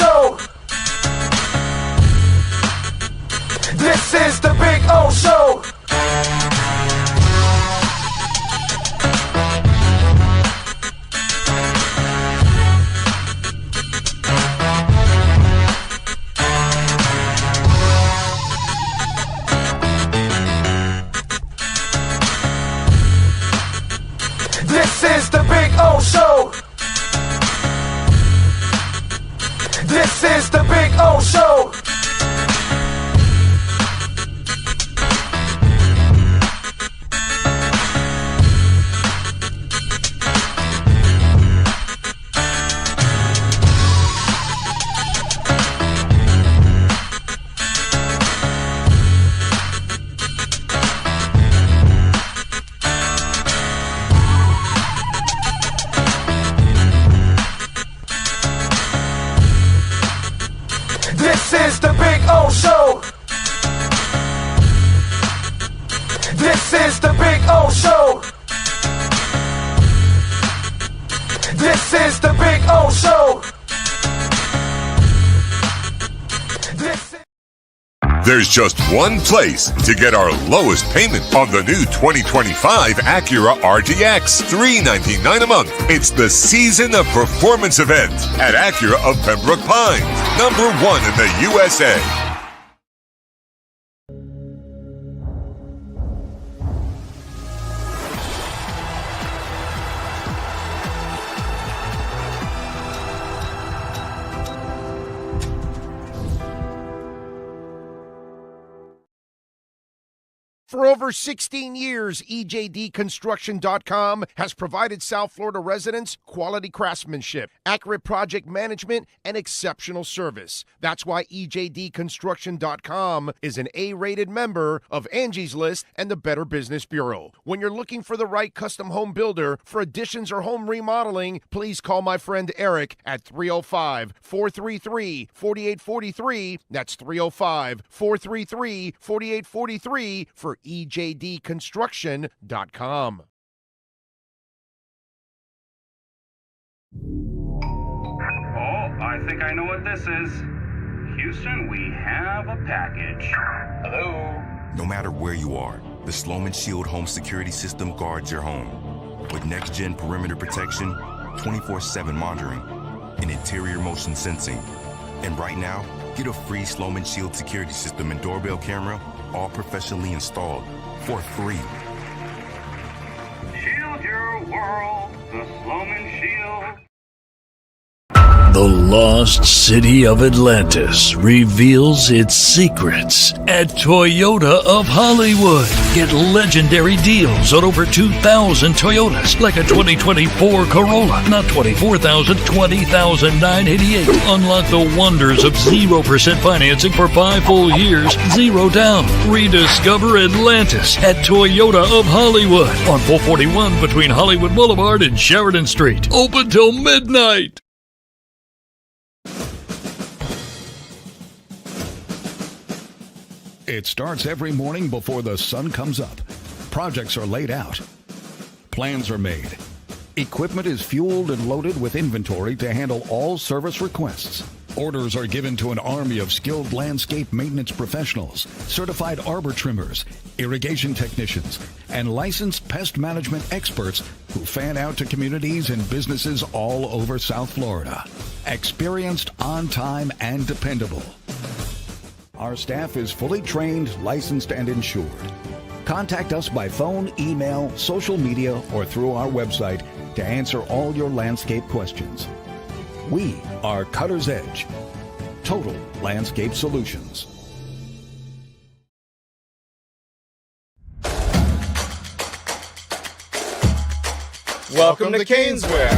Show. This is the Big O Show. This is the Big O Show. This is the Big O Show. This is the Big O Show. This is the Big O Show. This is the Big O Show. There's just one place to get our lowest payment on the new 2025 Acura RDX, $399 a month. It's the Season of Performance event at Acura of Pembroke Pines, #1 in the USA. For over 16 years, EJDconstruction.com has provided South Florida residents quality craftsmanship, accurate project management, and exceptional service. That's why EJDconstruction.com is an A-rated member of Angie's List and the Better Business Bureau. When you're looking for the right custom home builder for additions or home remodeling, please call my friend Eric at 305-433-4843. That's 305-433-4843 for EJDconstruction.com. Oh, I think I know what this is. Houston, we have a package. Hello? No matter where you are, the Sloman Shield home security system guards your home. With next-gen perimeter protection, 24/7 monitoring, and interior motion sensing. And right now, get a free Sloman Shield security system and doorbell camera, all professionally installed, for free. Shield your world, the Sloman Shield. The lost city of Atlantis reveals its secrets at Toyota of Hollywood. Get legendary deals on over 2,000 Toyotas, like a 2024 Corolla. Not $24,000, $20,988. Unlock the wonders of 0% financing for 5 full years, 0 down. Rediscover Atlantis at Toyota of Hollywood on 441 between Hollywood Boulevard and Sheridan Street. Open till midnight. It starts every morning before the sun comes up. Projects are laid out. Plans are made. Equipment is fueled and loaded with inventory to handle all service requests. Orders are given to an army of skilled landscape maintenance professionals, certified arbor trimmers, irrigation technicians, and licensed pest management experts who fan out to communities and businesses all over South Florida. Experienced, on time, and dependable. Our staff is fully trained, licensed, and insured. Contact us by phone, email, social media, or through our website to answer all your landscape questions. We are Cutter's Edge. Total Landscape Solutions. Welcome to Caneswear.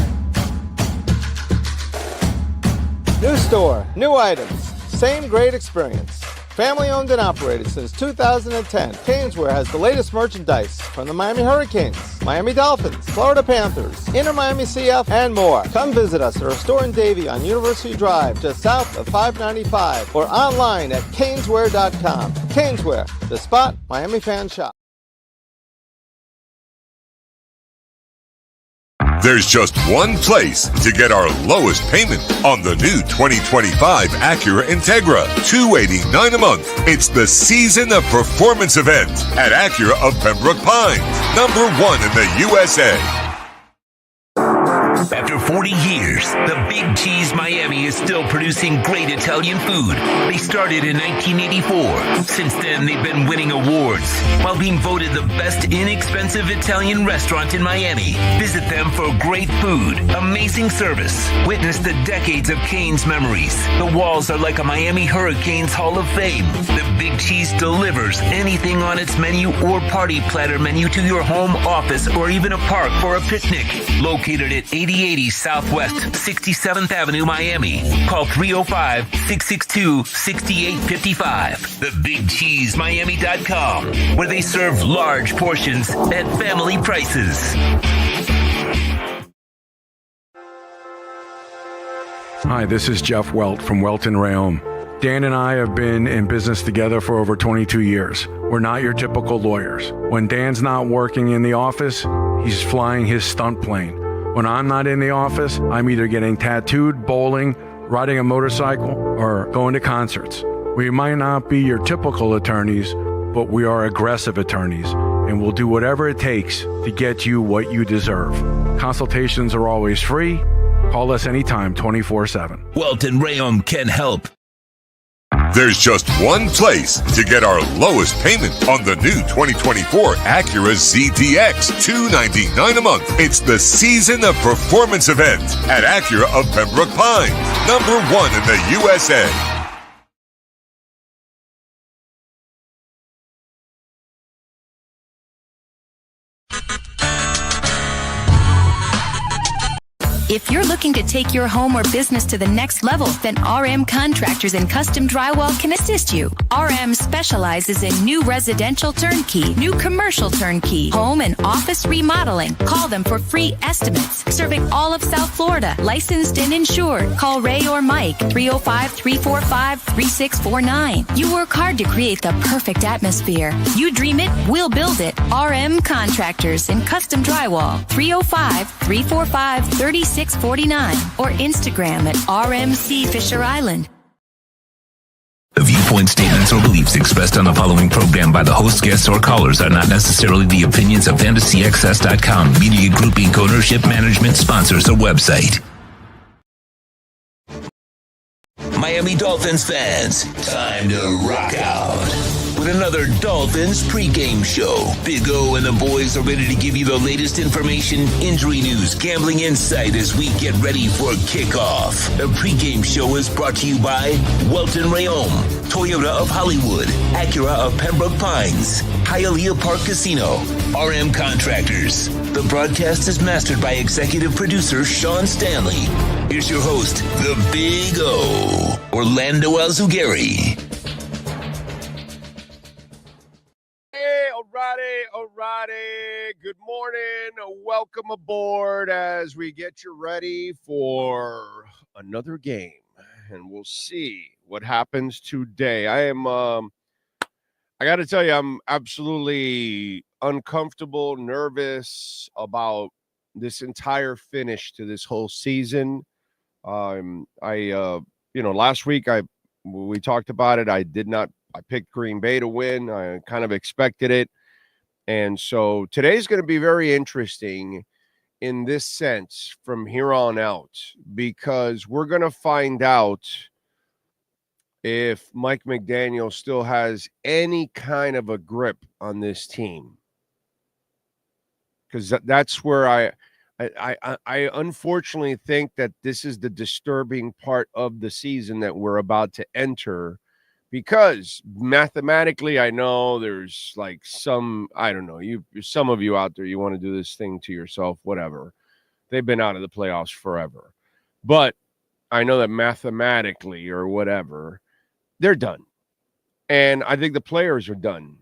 New store, new items, same great experience. Family owned and operated since 2010, Caneswear has the latest merchandise from the Miami Hurricanes, Miami Dolphins, Florida Panthers, Inter Miami CF, and more. Come visit us at our store in Davie on University Drive, just south of 595, or online at caneswear.com. Caneswear, the spot Miami fans shop. There's just one place to get our lowest payment on the new 2025 Acura Integra. $289 a month. It's the Season of Performance event at Acura of Pembroke Pines, #1 in the USA. After 40 years, the Big Cheese Miami is still producing great Italian food. They started in 1984. Since then, they've been winning awards while being voted the best inexpensive Italian restaurant in Miami. Visit them for great food, amazing service. Witness the decades of Cane's memories. The walls are like a Miami Hurricanes Hall of Fame. The Big Cheese delivers anything on its menu or party platter menu to your home, office, or even a park for a picnic. Located at 8080 Southwest 67th Avenue, Miami. Call 305-662-6855. TheBigCheeseMiami.com, where they serve large portions at family prices. Hi, this is Jeff Welt from Welt and Rayom. Dan and I have been in business together for over 22 years. We're not your typical lawyers. When Dan's not working in the office, he's flying his stunt plane. When I'm not in the office, I'm either getting tattooed, bowling, riding a motorcycle, or going to concerts. We might not be your typical attorneys, but we are aggressive attorneys, and we'll do whatever it takes to get you what you deserve. Consultations are always free. Call us anytime, 24/7. Welt and Rayom can help. There's just one place to get our lowest payment on the new 2024 Acura ZDX. $299 a month. It's the Season of Performance event at Acura of Pembroke Pines, #1 in the USA. If you're looking to take your home or business to the next level, then RM Contractors and Custom Drywall can assist you. RM specializes in new residential turnkey, new commercial turnkey, home and office remodeling. Call them for free estimates. Serving all of South Florida, licensed and insured. Call Ray or Mike, 305-345-3649. You work hard to create the perfect atmosphere. You dream it, we'll build it. RM Contractors and Custom Drywall, 305-345-3649 or Instagram at RMC Fisher Island. The viewpoint statements or beliefs expressed on the following program by the host, guests, or callers are not necessarily the opinions of FantasyXS.com, Media Group Inc. ownership, management, sponsors, or website. Miami Dolphins fans, time to rock out with another Dolphins pregame show. Big O and the boys are ready to give you the latest information, injury news, gambling insight as we get ready for kickoff. The pregame show is brought to you by Welt and Rayom, Toyota of Hollywood, Acura of Pembroke Pines, Hialeah Park Casino, RM Contractors. The broadcast is mastered by executive producer Sean Stanley. Here's your host, the Big O, Orlando Alzugari. Alrighty. Good morning. Welcome aboard as we get you ready for another game. And we'll see what happens today. I got to tell you, I'm absolutely uncomfortable, nervous about this entire finish to this whole season. Last week we talked about it. I picked Green Bay to win. I kind of expected it. And so today's going to be very interesting in this sense from here on out, because we're going to find out if Mike McDaniel still has any kind of a grip on this team. Because that's where I unfortunately think that this is the disturbing part of the season that we're about to enter. Because mathematically, I know there's like some of you out there, you want to do this thing to yourself, whatever. They've been out of the playoffs forever. But I know that mathematically or whatever, they're done. And I think the players are done.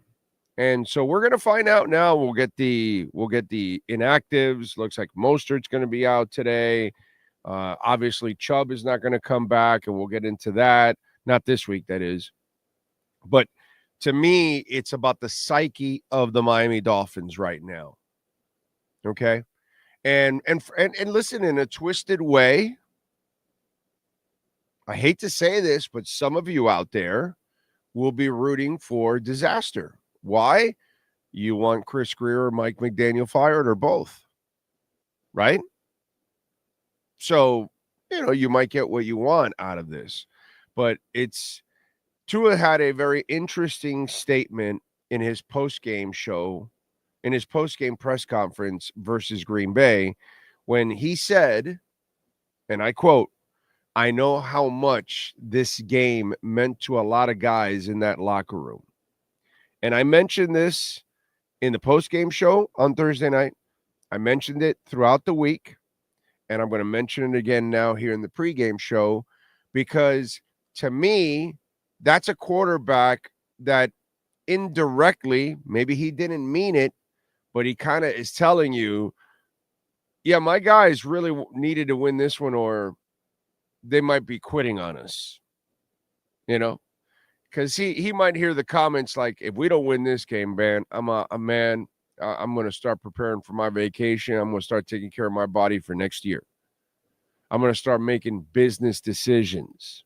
And so we're going to find out now. We'll get the inactives. Looks like Mostert's going to be out today. Obviously, Chubb is not going to come back, and we'll get into that. Not this week, that is. But to me, it's about the psyche of the Miami Dolphins right now. Okay? And listen, in a twisted way, I hate to say this, but some of you out there will be rooting for disaster. Why? You want Chris Greer or Mike McDaniel fired or both, right? So, you might get what you want out of this. But Tua had a very interesting statement in his post-game show, in his post-game press conference versus Green Bay, when he said, and I quote, "I know how much this game meant to a lot of guys in that locker room." And I mentioned this in the post-game show on Thursday night. I mentioned it throughout the week, and I'm going to mention it again now here in the pregame show, because to me, that's a quarterback that indirectly, maybe he didn't mean it, but he kind of is telling you, yeah, my guys really needed to win this one, or they might be quitting on us, because he might hear the comments like, if we don't win this game, man, I'm going to start preparing for my vacation. I'm going to start taking care of my body for next year. I'm going to start making business decisions.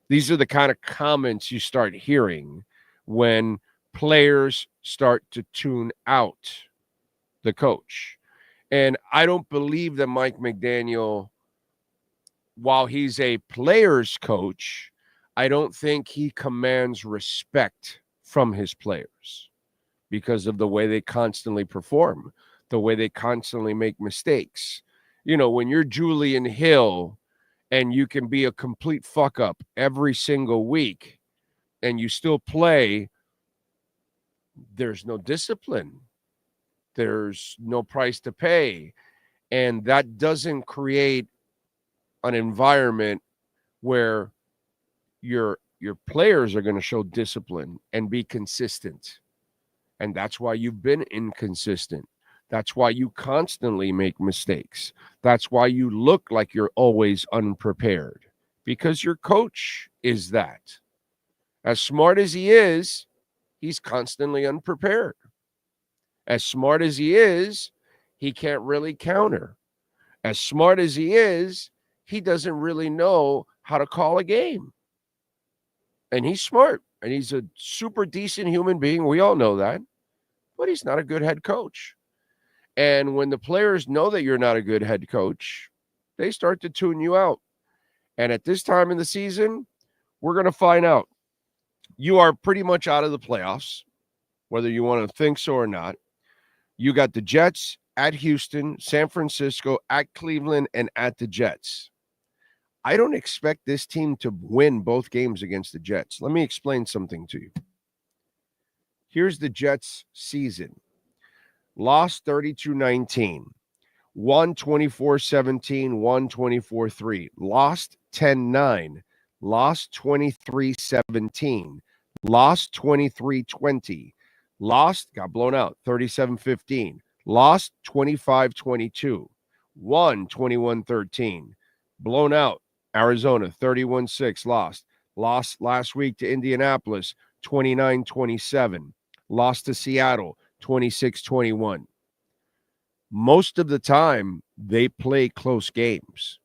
These are the kind of comments you start hearing when players start to tune out the coach. And I don't believe that Mike McDaniel, while he's a player's coach, I don't think he commands respect from his players because of the way they constantly perform, the way they constantly make mistakes. When you're Julian Hill and you can be a complete fuck up every single week and you still play, there's no discipline. There's no price to pay. And that doesn't create an environment where your players are going to show discipline and be consistent. And that's why you've been inconsistent. That's why you constantly make mistakes. That's why you look like you're always unprepared, because your coach is that. As smart as he is, he's constantly unprepared. As smart as he is, he can't really counter. As smart as he is, he doesn't really know how to call a game. And he's smart, and he's a super decent human being. We all know that. But he's not a good head coach. And when the players know that you're not a good head coach, they start to tune you out. And at this time in the season, we're going to find out. You are pretty much out of the playoffs, whether you want to think so or not. You got the Jets at Houston, San Francisco, at Cleveland, and at the Jets. I don't expect this team to win both games against the Jets. Let me explain something to you. Here's the Jets season. Lost 32-19, won 24-17, won 24-3, lost 10-9, lost 23-17, lost 23-20, lost, got blown out 37-15, lost 25-22, won 21-13, blown out Arizona 31-6, lost last week to Indianapolis 29-27, lost to Seattle 26-21. Most of the time, they play close games.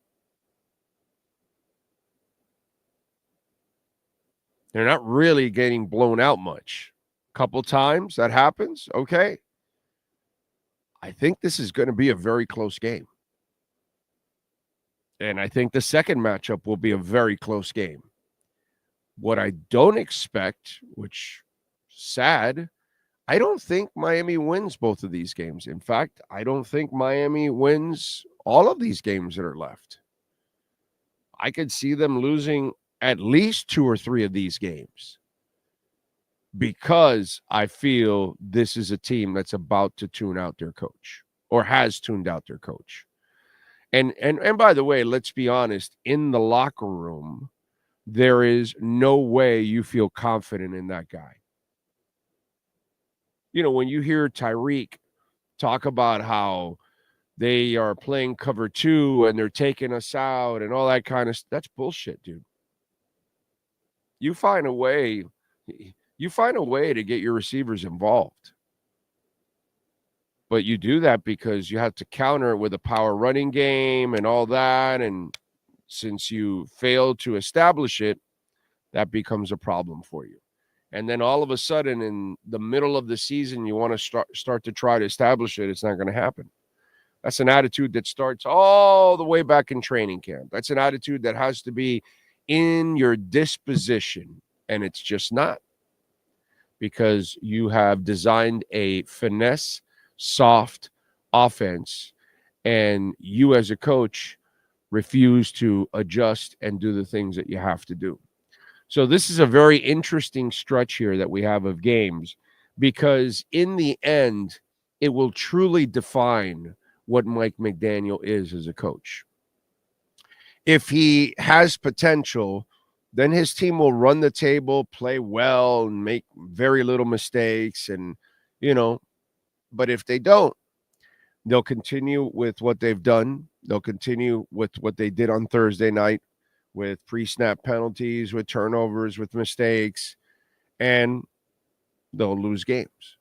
They're not really getting blown out much. A couple times that happens, okay. I think this is going to be a very close game. And I think the second matchup will be a very close game. What I don't expect, which sad, I don't think Miami wins both of these games. In fact, I don't think Miami wins all of these games that are left. I could see them losing at least 2 or 3 of these games because I feel this is a team that's about to tune out their coach or has tuned out their coach. And by the way, let's be honest, in the locker room, there is no way you feel confident in that guy. When you hear Tyreek talk about how they are playing cover 2 and they're taking us out and all that kind of stuff, that's bullshit, dude. You find a way to get your receivers involved. But you do that because you have to counter it with a power running game and all that. And since you fail to establish it, that becomes a problem for you. And then all of a sudden, in the middle of the season, you want to start to try to establish it. It's not going to happen. That's an attitude that starts all the way back in training camp. That's an attitude that has to be in your disposition, and it's just not, because you have designed a finesse, soft offense, and you as a coach refuse to adjust and do the things that you have to do. So this is a very interesting stretch here that we have of games, because in the end, it will truly define what Mike McDaniel is as a coach. If he has potential, then his team will run the table, play well, and make very little mistakes. And, but if they don't, they'll continue with what they've done. They'll continue with what they did on Thursday night, with pre-snap penalties, with turnovers, with mistakes, and they'll lose games.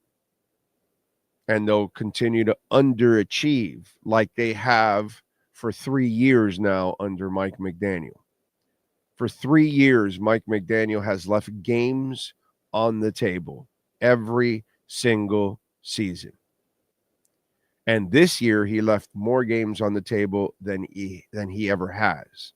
And they'll continue to underachieve like they have for 3 years now under Mike McDaniel. For 3 years, Mike McDaniel has left games on the table every single season. And this year, he left more games on the table than he ever has.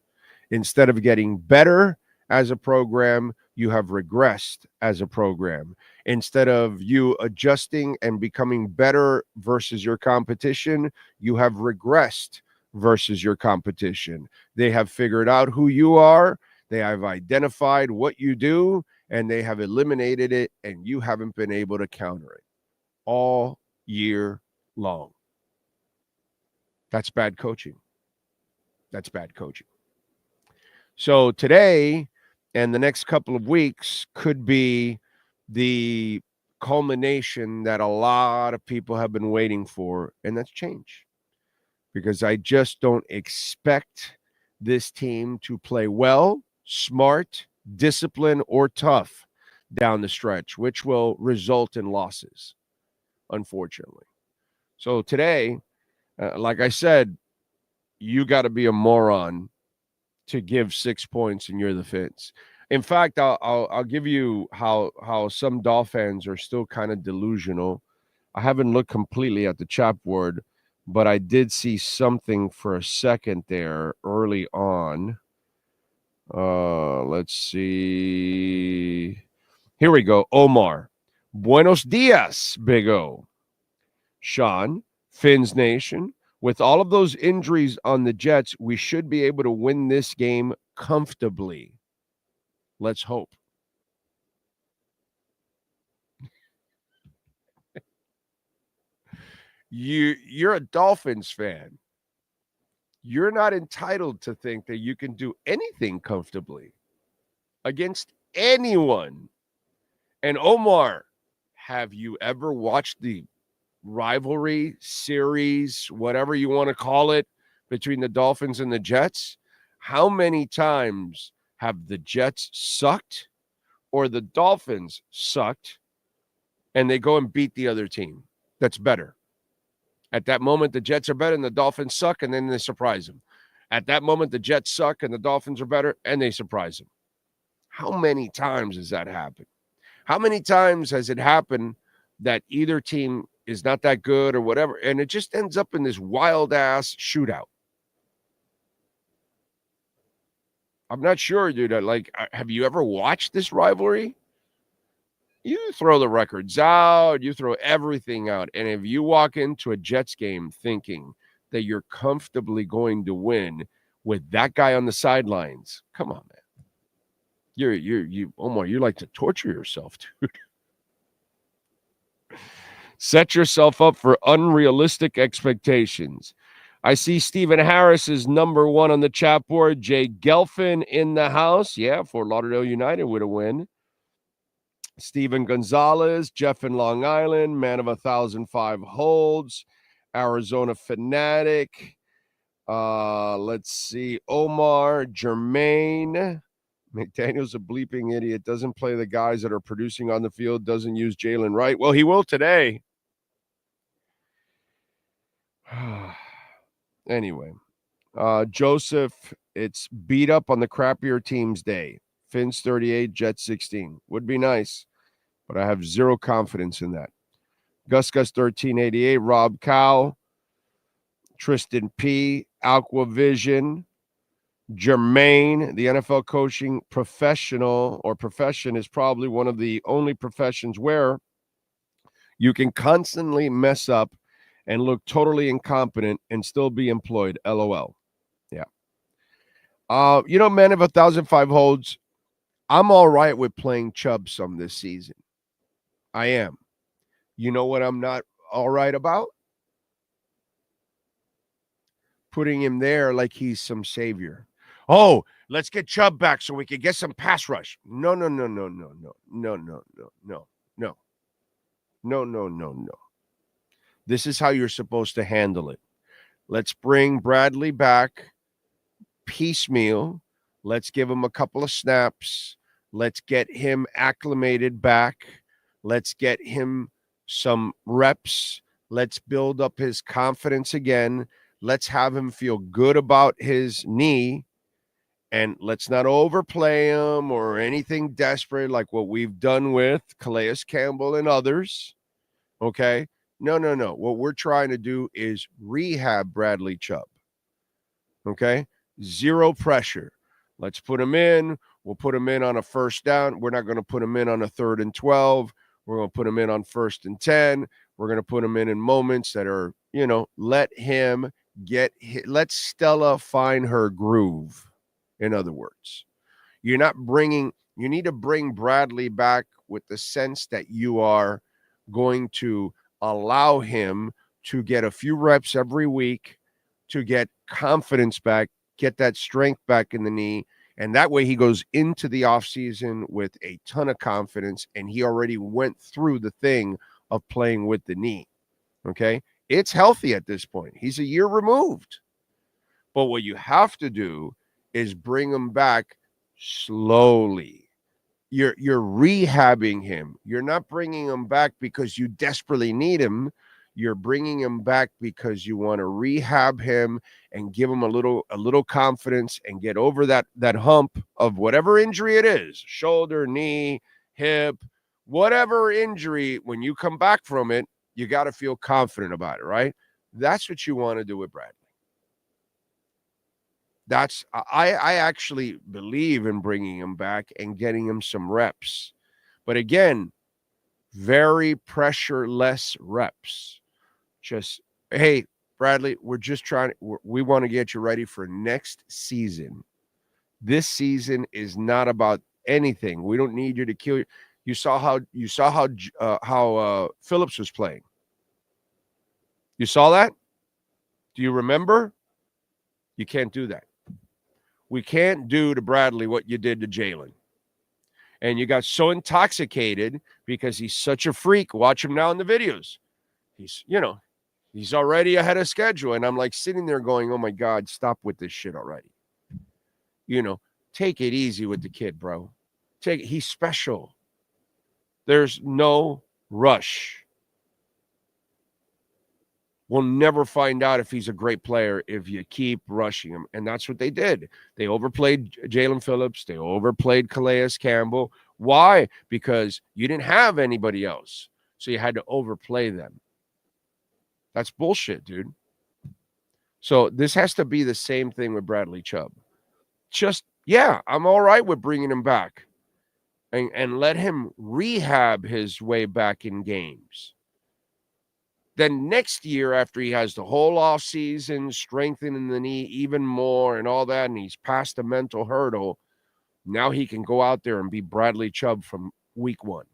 Instead of getting better as a program, you have regressed as a program. Instead of you adjusting and becoming better versus your competition, you have regressed versus your competition. They have figured out who you are. They have identified what you do, and they have eliminated it, and you haven't been able to counter it all year long. That's bad coaching. That's bad coaching. So today and the next couple of weeks could be the culmination that a lot of people have been waiting for, and that's change. Because I just don't expect this team to play well, smart, disciplined, or tough down the stretch, which will result in losses, unfortunately. So today, like I said, you got to be a moron to give 6 points and you're the Fins. In fact, I'll give you how some Dolphins are still kind of delusional. I haven't looked completely at the chat board, but I did see something for a second there early on. Let's see. Here we go. Omar. Buenos dias, Big O. Sean, Fins Nation. With all of those injuries on the Jets, we should be able to win this game comfortably. Let's hope. You're a Dolphins fan. You're not entitled to think that you can do anything comfortably against anyone. And Omar, have you ever watched the rivalry series, whatever you want to call it, between the Dolphins and the Jets? How many times have the Jets sucked or the Dolphins sucked and they go and beat the other team that's better? At that moment, the Jets are better and the Dolphins suck, and then they surprise them. At that moment, the Jets suck and the Dolphins are better, and they surprise them. How many times has that happened? How many times has it happened that either team is not that good or whatever, and it just ends up in this wild-ass shootout? I'm not sure, dude. Have you ever watched this rivalry? You throw the records out, you throw everything out, and if you walk into a Jets game thinking that you're comfortably going to win with that guy on the sidelines, come on, man. Omar, you like to torture yourself, dude. Set yourself up for unrealistic expectations. I see Stephen Harris is number one on the chat board. Jay Gelfin in the house. Yeah, Fort Lauderdale United with a win. Steven Gonzalez, Jeff in Long Island, man of 1,005 holds. Arizona Fanatic. Let's see. Omar, Jermaine. McDaniel's a bleeping idiot. Doesn't play the guys that are producing on the field. Doesn't use Jalen Wright. Well, he will today. Anyway, Joseph, it's beat up on the crappier teams day. Fins 38, Jets 16. Would be nice, but I have zero confidence in that. Gus 1388, Rob Cow, Tristan P, Aquavision, Jermaine, the NFL coaching professional or profession is probably one of the only professions where you can constantly mess up and look totally incompetent and still be employed. LOL. Yeah. Man of 1,005 holds. I'm all right with playing Chubb some this season. I am. You know what I'm not all right about? Putting him there like he's some savior. Oh, let's get Chubb back so we can get some pass rush. No. This is how you're supposed to handle it. Let's bring Bradley back piecemeal. Let's give him a couple of snaps. Let's get him acclimated back. Let's get him some reps. Let's build up his confidence again. Let's have him feel good about his knee. And let's not overplay him or anything desperate like what we've done with Calais Campbell and others. Okay? No. What we're trying to do is rehab Bradley Chubb. Okay? Zero pressure. Let's put him in. We'll put him in on a first down. We're not going to put him in on a 3rd and 12. We're going to put him in on 1st and 10. We're going to put him in moments that are, let him let Stella find her groove. In other words, you need to bring Bradley back with the sense that you are going to allow him to get a few reps every week to get confidence back, get that strength back in the knee. And that way he goes into the offseason with a ton of confidence, and he already went through the thing of playing with the knee. Okay? It's healthy at this point. He's a year removed. But what you have to do is bring him back slowly. You're rehabbing him. You're not bringing him back because you desperately need him. You're bringing him back because you want to rehab him and give him a little confidence and get over that hump of whatever injury it is, shoulder, knee, hip, whatever injury. When you come back from it, you got to feel confident about it, right? That's what you want to do with Bradley. I actually believe in bringing him back and getting him some reps. But again, very pressure-less reps. Just, hey, Bradley, we want to get you ready for next season. This season is not about anything. We don't need you to kill you. You saw how Phillips was playing. You saw that? Do you remember? You can't do that. We can't do to Bradley what you did to Jalen. And you got so intoxicated because he's such a freak. Watch him now in the videos. He's already ahead of schedule. And I'm like sitting there going, oh my God, stop with this shit already. Take it easy with the kid, bro. He's special. There's no rush. We'll never find out if he's a great player if you keep rushing him. And that's what they did. They overplayed Jalen Phillips. They overplayed Calais Campbell. Why? Because you didn't have anybody else. So you had to overplay them. That's bullshit, dude. So this has to be the same thing with Bradley Chubb. I'm all right with bringing him back and let him rehab his way back in games. Then next year, after he has the whole offseason, strengthening the knee even more and all that, and he's past the mental hurdle, now he can go out there and be Bradley Chubb from week 1.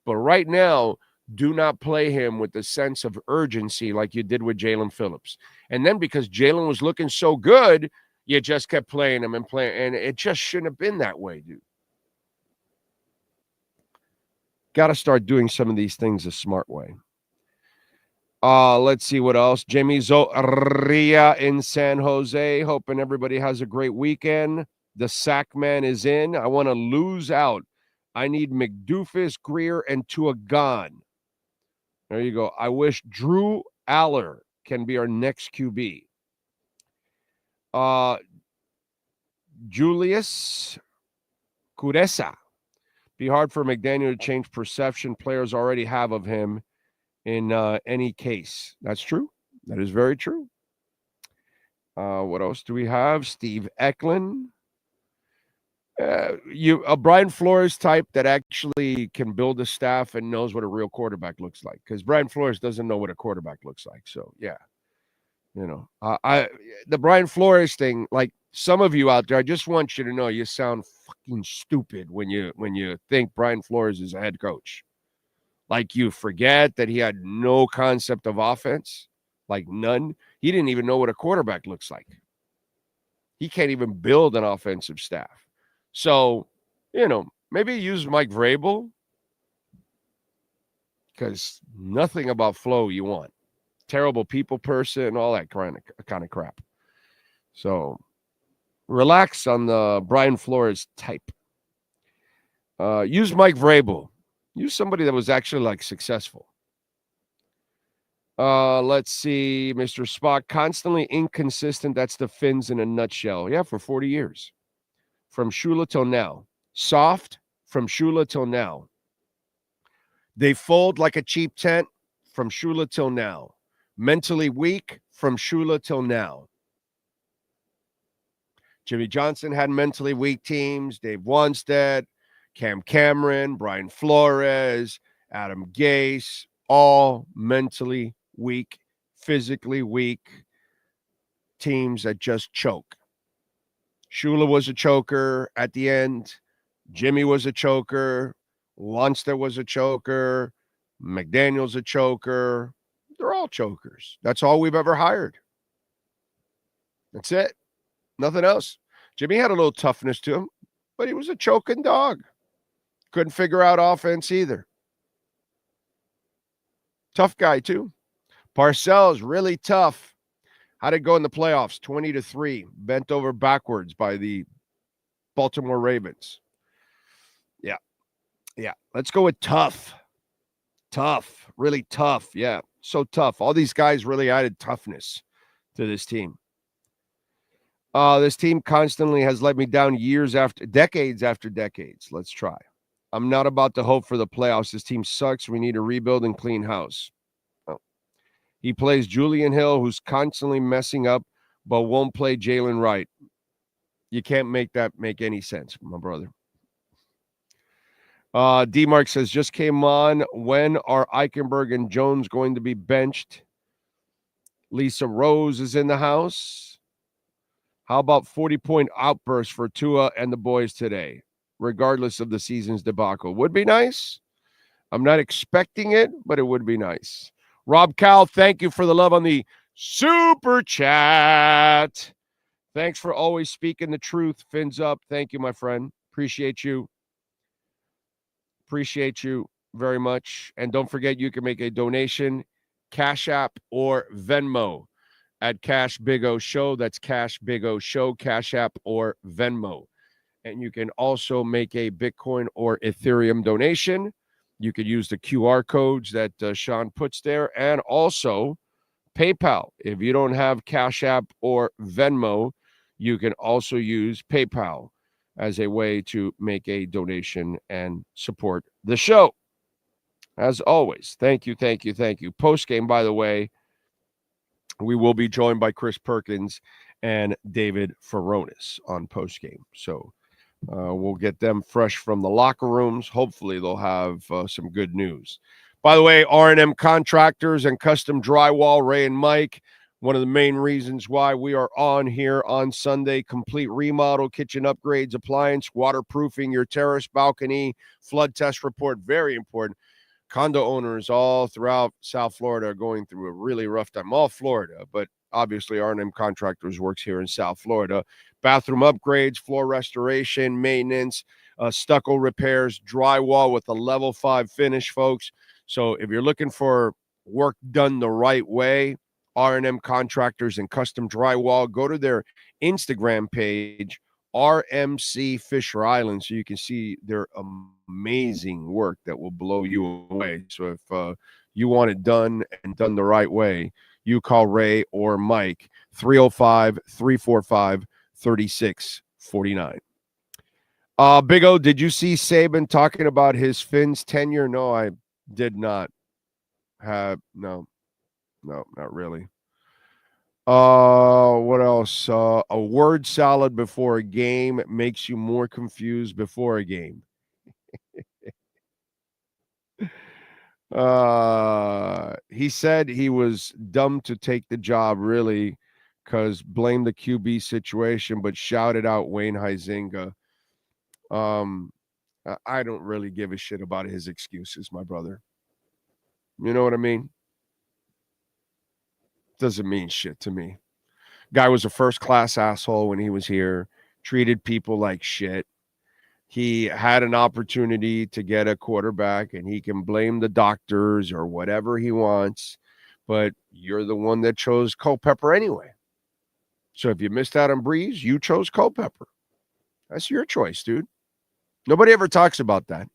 But right now, do not play him with the sense of urgency like you did with Jalen Phillips. And then because Jalen was looking so good, you just kept playing him and it just shouldn't have been that way, dude. Got to start doing some of these things a smart way. Let's see what else. Jamie Zoria in San Jose. Hoping everybody has a great weekend. The sack man is in. I want to lose out. I need McDoofus, Greer, and Tua gone. There you go. I wish Drew Aller can be our next QB. Julius Curesa. Be hard for McDaniel to change perception players already have of him in any case. That's true. That is very true. What else do we have? Steve Eklund. A Brian Flores type that actually can build a staff and knows what a real quarterback looks like. Because Brian Flores doesn't know what a quarterback looks like. So, yeah. The Brian Flores thing, like some of you out there, I just want you to know you sound fucking stupid when you think Brian Flores is a head coach. Like you forget that he had no concept of offense, like none. He didn't even know what a quarterback looks like. He can't even build an offensive staff. So, maybe use Mike Vrabel because nothing about Flo you want. Terrible people person, all that kind of crap. So relax on the Brian Flores type. Use Mike Vrabel. Use somebody that was actually successful. Let's see, Mr. Spock, constantly inconsistent. That's the Finns in a nutshell. Yeah, for 40 years. From Shula till now. Soft from Shula till now. They fold like a cheap tent from Shula till now. Mentally weak from Shula till now. Jimmy Johnson had mentally weak teams. Dave Wanstead, Cam Cameron, Brian Flores, Adam Gase, all mentally weak, physically weak teams that just choke. Shula was a choker at the end. Jimmy was a choker. Wanstead was a choker. McDaniel's a choker. They're all chokers. That's all we've ever hired. That's it. Nothing else. Jimmy had a little toughness to him, but he was a choking dog. Couldn't figure out offense either. Tough guy, too. Parcells, really tough. How'd it go in the playoffs? 20-3. Bent over backwards by the Baltimore Ravens. Yeah. Let's go with tough. Tough. Really tough. Yeah. So tough. All these guys really added toughness to this team. This team constantly has let me down decades after decades. Let's try. I'm not about to hope for the playoffs. This team sucks. We need a rebuild and clean house. Oh. He plays Julian Hill, who's constantly messing up, but won't play Jalen Wright. You can't make that make any sense, my brother. D-Mark says, just came on. When are Eichenberg and Jones going to be benched? Lisa Rose is in the house. How about 40-point outburst for Tua and the boys today, regardless of the season's debacle? Would be nice. I'm not expecting it, but it would be nice. Rob Cal, thank you for the love on the super chat. Thanks for always speaking the truth. Fins up. Thank you, my friend. Appreciate you. Appreciate you very much. And don't forget, you can make a donation, Cash App or Venmo at Cash Big O Show. That's Cash Big O Show, Cash App or Venmo. And you can also make a Bitcoin or Ethereum donation. You could use the QR codes that Sean puts there, and also PayPal. If you don't have Cash App or Venmo, you can also use PayPal as a way to make a donation and support the show. As always, thank you. Post-game, by the way, we will be joined by Chris Perkins and David Furones on post-game. So we'll get them fresh from the locker rooms. Hopefully they'll have some good news. By the way, R&M Contractors and Custom Drywall, Ray and Mike, one of the main reasons why we are on here on Sunday. Complete remodel, kitchen upgrades, appliance, waterproofing your terrace, balcony, flood test report, very important. Condo owners all throughout South Florida are going through a really rough time. All Florida, but obviously R&M Contractors works here in South Florida. Bathroom upgrades, floor restoration, maintenance, stucco repairs, drywall with a level 5 finish, folks. So if you're looking for work done the right way, R&M Contractors and Custom Drywall, go to their Instagram page, RMC Fisher Island, so you can see their amazing work that will blow you away. So if you want it done and done the right way, you call Ray or Mike, 305-345-3649. Big O, did you see Saban talking about his Finns tenure? No, I did not. No, not really. What else? A word salad before a game makes you more confused before a game. He said he was dumb to take the job, really, because blame the QB situation, but shouted out Wayne Huizenga. I don't really give a shit about his excuses, my brother. You know what I mean? Doesn't mean shit to me. Guy was a first-class asshole when he was here, treated people like shit. He had an opportunity to get a quarterback, and he can blame the doctors or whatever he wants, but you're the one that chose Culpepper anyway. So if you missed out on Breeze, you chose Culpepper. That's your choice, dude. Nobody ever talks about that.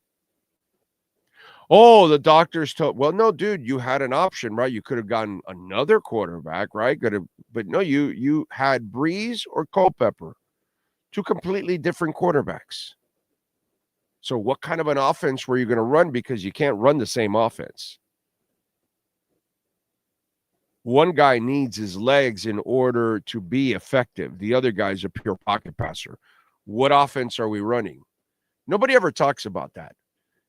Oh, the doctors told. Well, no, dude, you had an option, right? You could have gotten another quarterback, right? But no, you had Breeze or Culpepper, two completely different quarterbacks. So what kind of an offense were you going to run? Because you can't run the same offense. One guy needs his legs in order to be effective. The other guy's a pure pocket passer. What offense are we running? Nobody ever talks about that.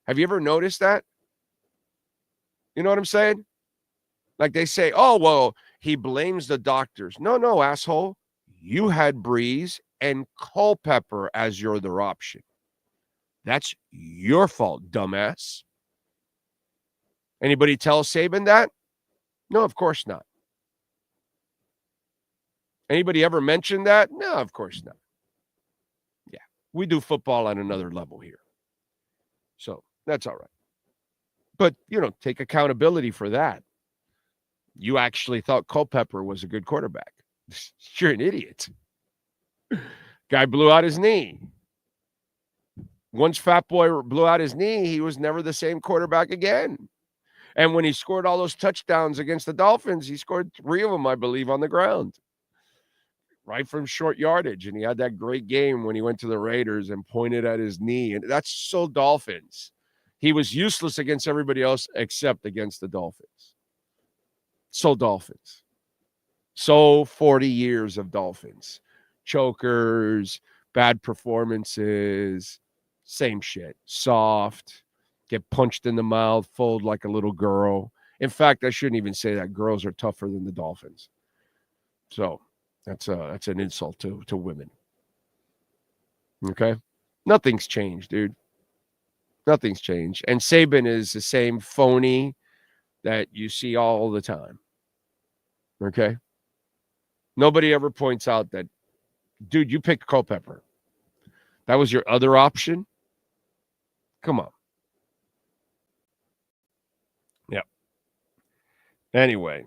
Have you ever noticed that? You know what I'm saying? Like they say, oh, well, he blames the doctors. No, asshole. You had Breeze and Culpepper as your other option. That's your fault, dumbass. Anybody tell Saban that? No, of course not. Anybody ever mention that? No, of course not. Yeah, we do football on another level here. So that's all right. But, take accountability for that. You actually thought Culpepper was a good quarterback. You're an idiot. Guy blew out his knee. Once Fat Boy blew out his knee, he was never the same quarterback again. And when he scored all those touchdowns against the Dolphins, he scored 3 of them, I believe, on the ground. Right from short yardage. And he had that great game when he went to the Raiders and pointed at his knee. And that's so Dolphins. He was useless against everybody else except against the Dolphins. So Dolphins. So 40 years of Dolphins. Chokers, bad performances, same shit. Soft, get punched in the mouth, fold like a little girl. In fact, I shouldn't even say that. Girls are tougher than the Dolphins. So that's an insult to women. Okay? Nothing's changed, dude. Nothing's changed. And Saban is the same phony that you see all the time. Okay? Nobody ever points out that, dude, you picked Culpepper. That was your other option? Come on. Yep. Anyway.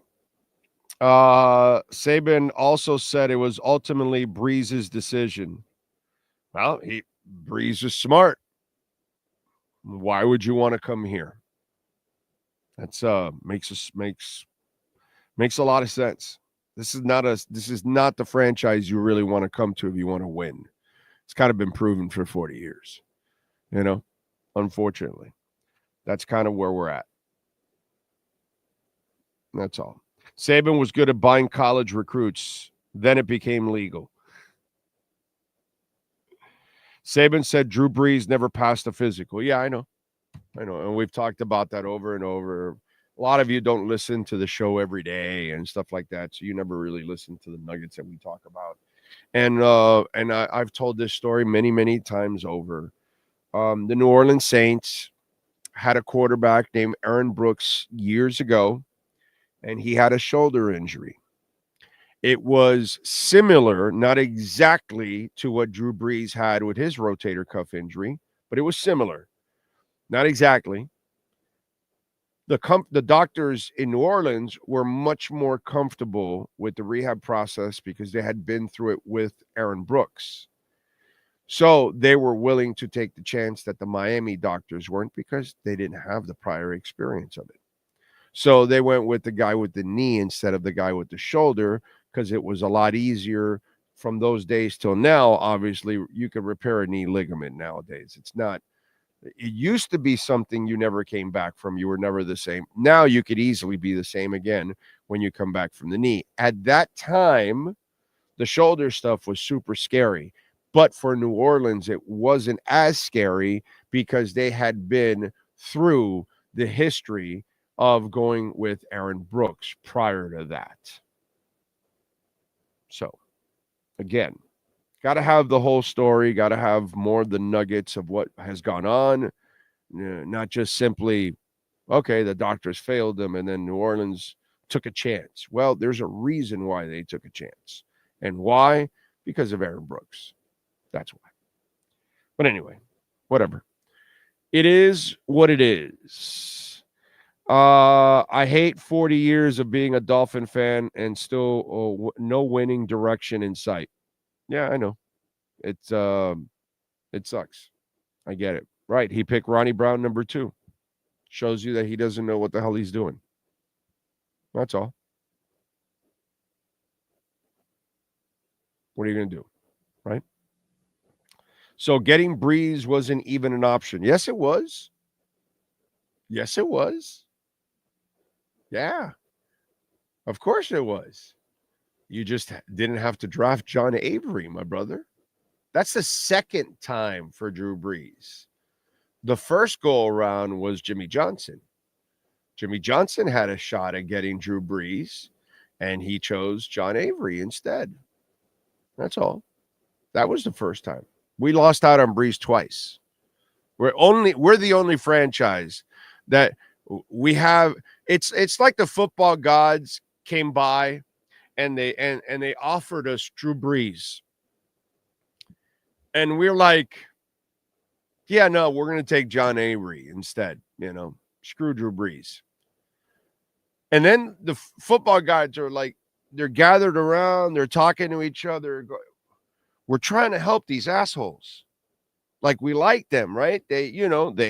Saban also said it was ultimately Breeze's decision. Well, Breeze is smart. Why would you want to come here? That's makes a lot of sense. This is not the franchise you really want to come to if you want to win. It's kind of been proven for 40 years. Unfortunately. That's kind of where we're at. That's all. Saban was good at buying college recruits. Then it became legal. Saban said Drew Brees never passed a physical. Yeah, I know. And we've talked about that over and over. A lot of you don't listen to the show every day and stuff like that, so you never really listen to the nuggets that we talk about. And I've told this story many, many times over. The New Orleans Saints had a quarterback named Aaron Brooks years ago, and he had a shoulder injury. It was similar, not exactly to what Drew Brees had with his rotator cuff injury, but it was similar. Not exactly. The doctors in New Orleans were much more comfortable with the rehab process because they had been through it with Aaron Brooks. So they were willing to take the chance that the Miami doctors weren't because they didn't have the prior experience of it. So they went with the guy with the knee instead of the guy with the shoulder because it was a lot easier from those days till now. Obviously, you could repair a knee ligament nowadays. It's not. It used to be something you never came back from. You were never the same. Now you could easily be the same again when you come back from the knee. At that time, the shoulder stuff was super scary. But for New Orleans, it wasn't as scary because they had been through the history of going with Aaron Brooks prior to that. So, again, got to have the whole story, got to have more of the nuggets of what has gone on, not just simply, okay, the doctors failed them and then New Orleans took a chance. Well, there's a reason why they took a chance. And why? Because of Aaron Brooks. That's why. But anyway, whatever. It is what it is. I hate 40 years of being a Dolphin fan and still no winning direction in sight. Yeah, I know. It sucks. I get it. Right. He picked Ronnie Brown number 2. Shows you that he doesn't know what the hell he's doing. That's all. What are you going to do? Right? So getting Breeze wasn't even an option. Yes, it was. Yes, it was. Yeah. Of course it was. You just didn't have to draft John Avery, my brother. That's the second time for Drew Brees. The first go around was Jimmy Johnson. Jimmy Johnson had a shot at getting Drew Brees, and he chose John Avery instead. That's all. That was the first time. We lost out on Brees twice. We're the only franchise that we have. It's like the football gods came by and they offered us Drew Brees. And we're like, yeah, no, we're going to take John Avery instead, screw Drew Brees. And then the football guys are like, they're gathered around, they're talking to each other. We're trying to help these assholes. Like, we like them, right? They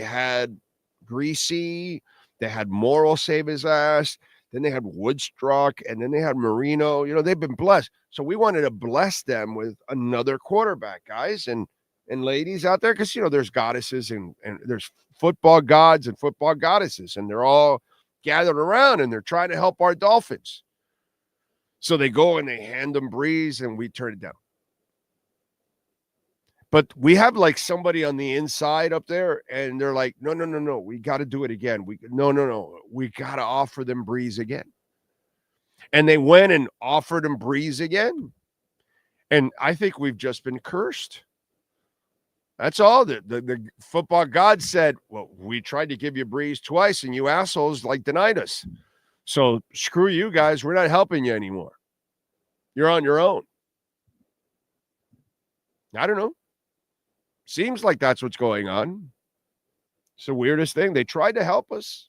had Greasy, they had Morrill save his ass, then they had Woodstruck, and then they had Marino. They've been blessed. So we wanted to bless them with another quarterback, guys and ladies out there, because there's goddesses and there's football gods and football goddesses, and they're all gathered around and they're trying to help our Dolphins. So they go and they hand them Breeze, and we turn it down. But we have like somebody on the inside up there, and they're like, no, we got to do it again. No, we got to offer them Breeze again. And they went and offered him Breeze again. And I think we've just been cursed. That's all. The football god said, well, we tried to give you Breeze twice, and you assholes denied us. So screw you guys. We're not helping you anymore. You're on your own. I don't know. Seems like that's what's going on. It's the weirdest thing. They tried to help us.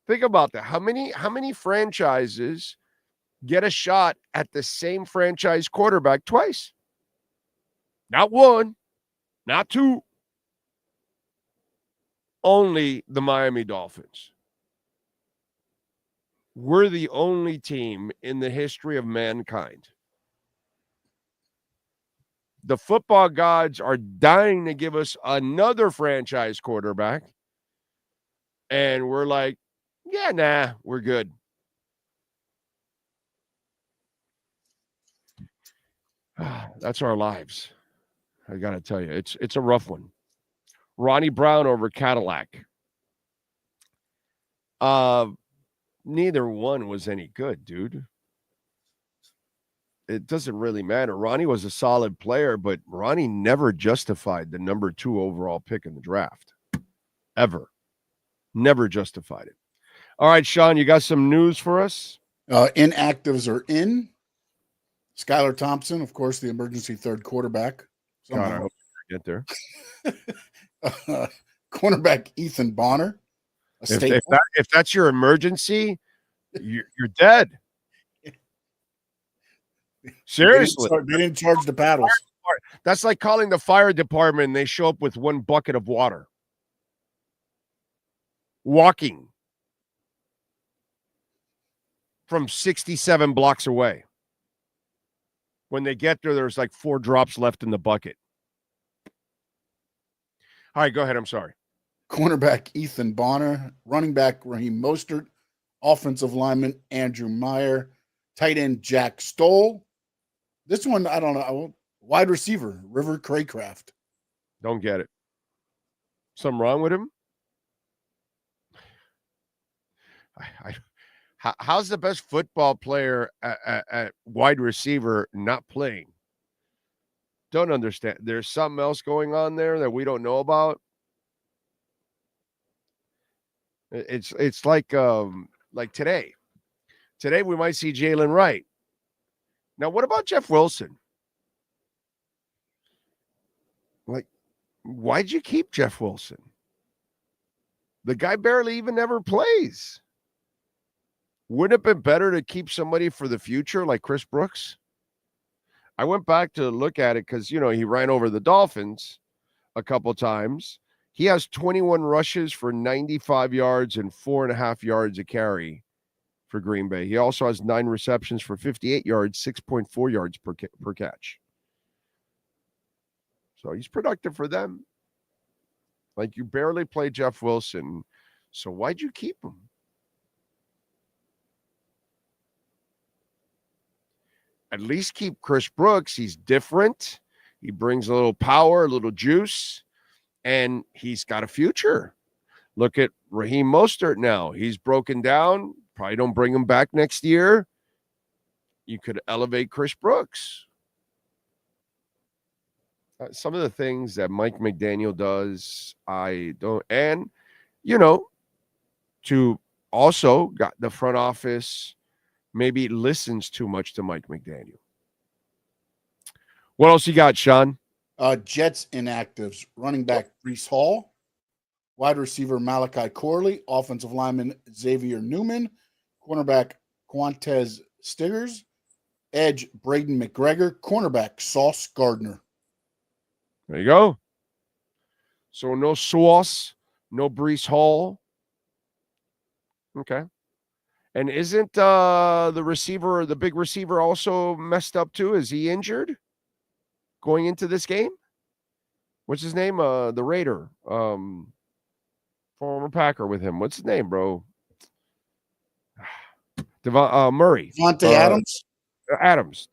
Think about that. How many franchises get a shot at the same franchise quarterback twice? Not one, not two. Only the Miami Dolphins. We're the only team in the history of mankind. The football gods are dying to give us another franchise quarterback. And we're like, yeah, nah, we're good. That's our lives. I got to tell you, it's a rough one. Ronnie Brown over Cadillac. Neither one was any good, dude. It doesn't really matter. Ronnie was a solid player, but Ronnie never justified the number 2 overall pick in the draft. Ever. Never justified it. All right, Sean, you got some news for us? Inactives are in. Skylar Thompson, of course, the emergency third quarterback. God, I hope you get there. Cornerback Ethan Bonner. If that's your emergency, you're dead. Seriously. They didn't charge the paddles. That's like calling the fire department and they show up with 1 bucket of water. Walking. from 67 blocks away. When they get there, there's like 4 drops left in the bucket. All right, go ahead. I'm sorry. Cornerback Ethan Bonner, running back Raheem Mostert, offensive lineman Andrew Meyer, tight end Jack Stoll. This one, I don't know. Wide receiver River Craycraft. Don't get it. Something wrong with him? How's the best football player at wide receiver not playing? Don't understand. There's something else going on there that we don't know about. It's like today. Today we might see Jalen Wright. Now, what about Jeff Wilson? Like, why'd you keep Jeff Wilson? The guy barely even ever plays. Wouldn't it have been better to keep somebody for the future like Chris Brooks? I went back to look at it because, he ran over the Dolphins a couple times. He has 21 rushes for 95 yards and 4.5 yards a carry for Green Bay. He also has 9 receptions for 58 yards, 6.4 yards per catch. So he's productive for them. Like, you barely play Jeff Wilson, so why'd you keep him? At least keep Chris Brooks. He's different. He brings a little power, a little juice, and he's got a future. Look at Raheem Mostert now. He's broken down. Probably don't bring him back next year. You could elevate Chris Brooks. Some of the things that Mike McDaniel does, I don't. And, to also got the front office maybe listens too much to Mike McDaniel. What else you got, Sean? Jets inactives. Running back Breece Hall. Wide receiver Malachi Corley. Offensive lineman Xavier Newman. Cornerback Quantez Stiggers. Edge Braden McGregor. Cornerback Sauce Gardner. There you go. So no Sauce, no Breece Hall. Okay. And isn't the big receiver also messed up too? Is he injured going into this game? What's his name? The Raider. Former Packer with him. What's his name, bro? Murray. Devontae Adams?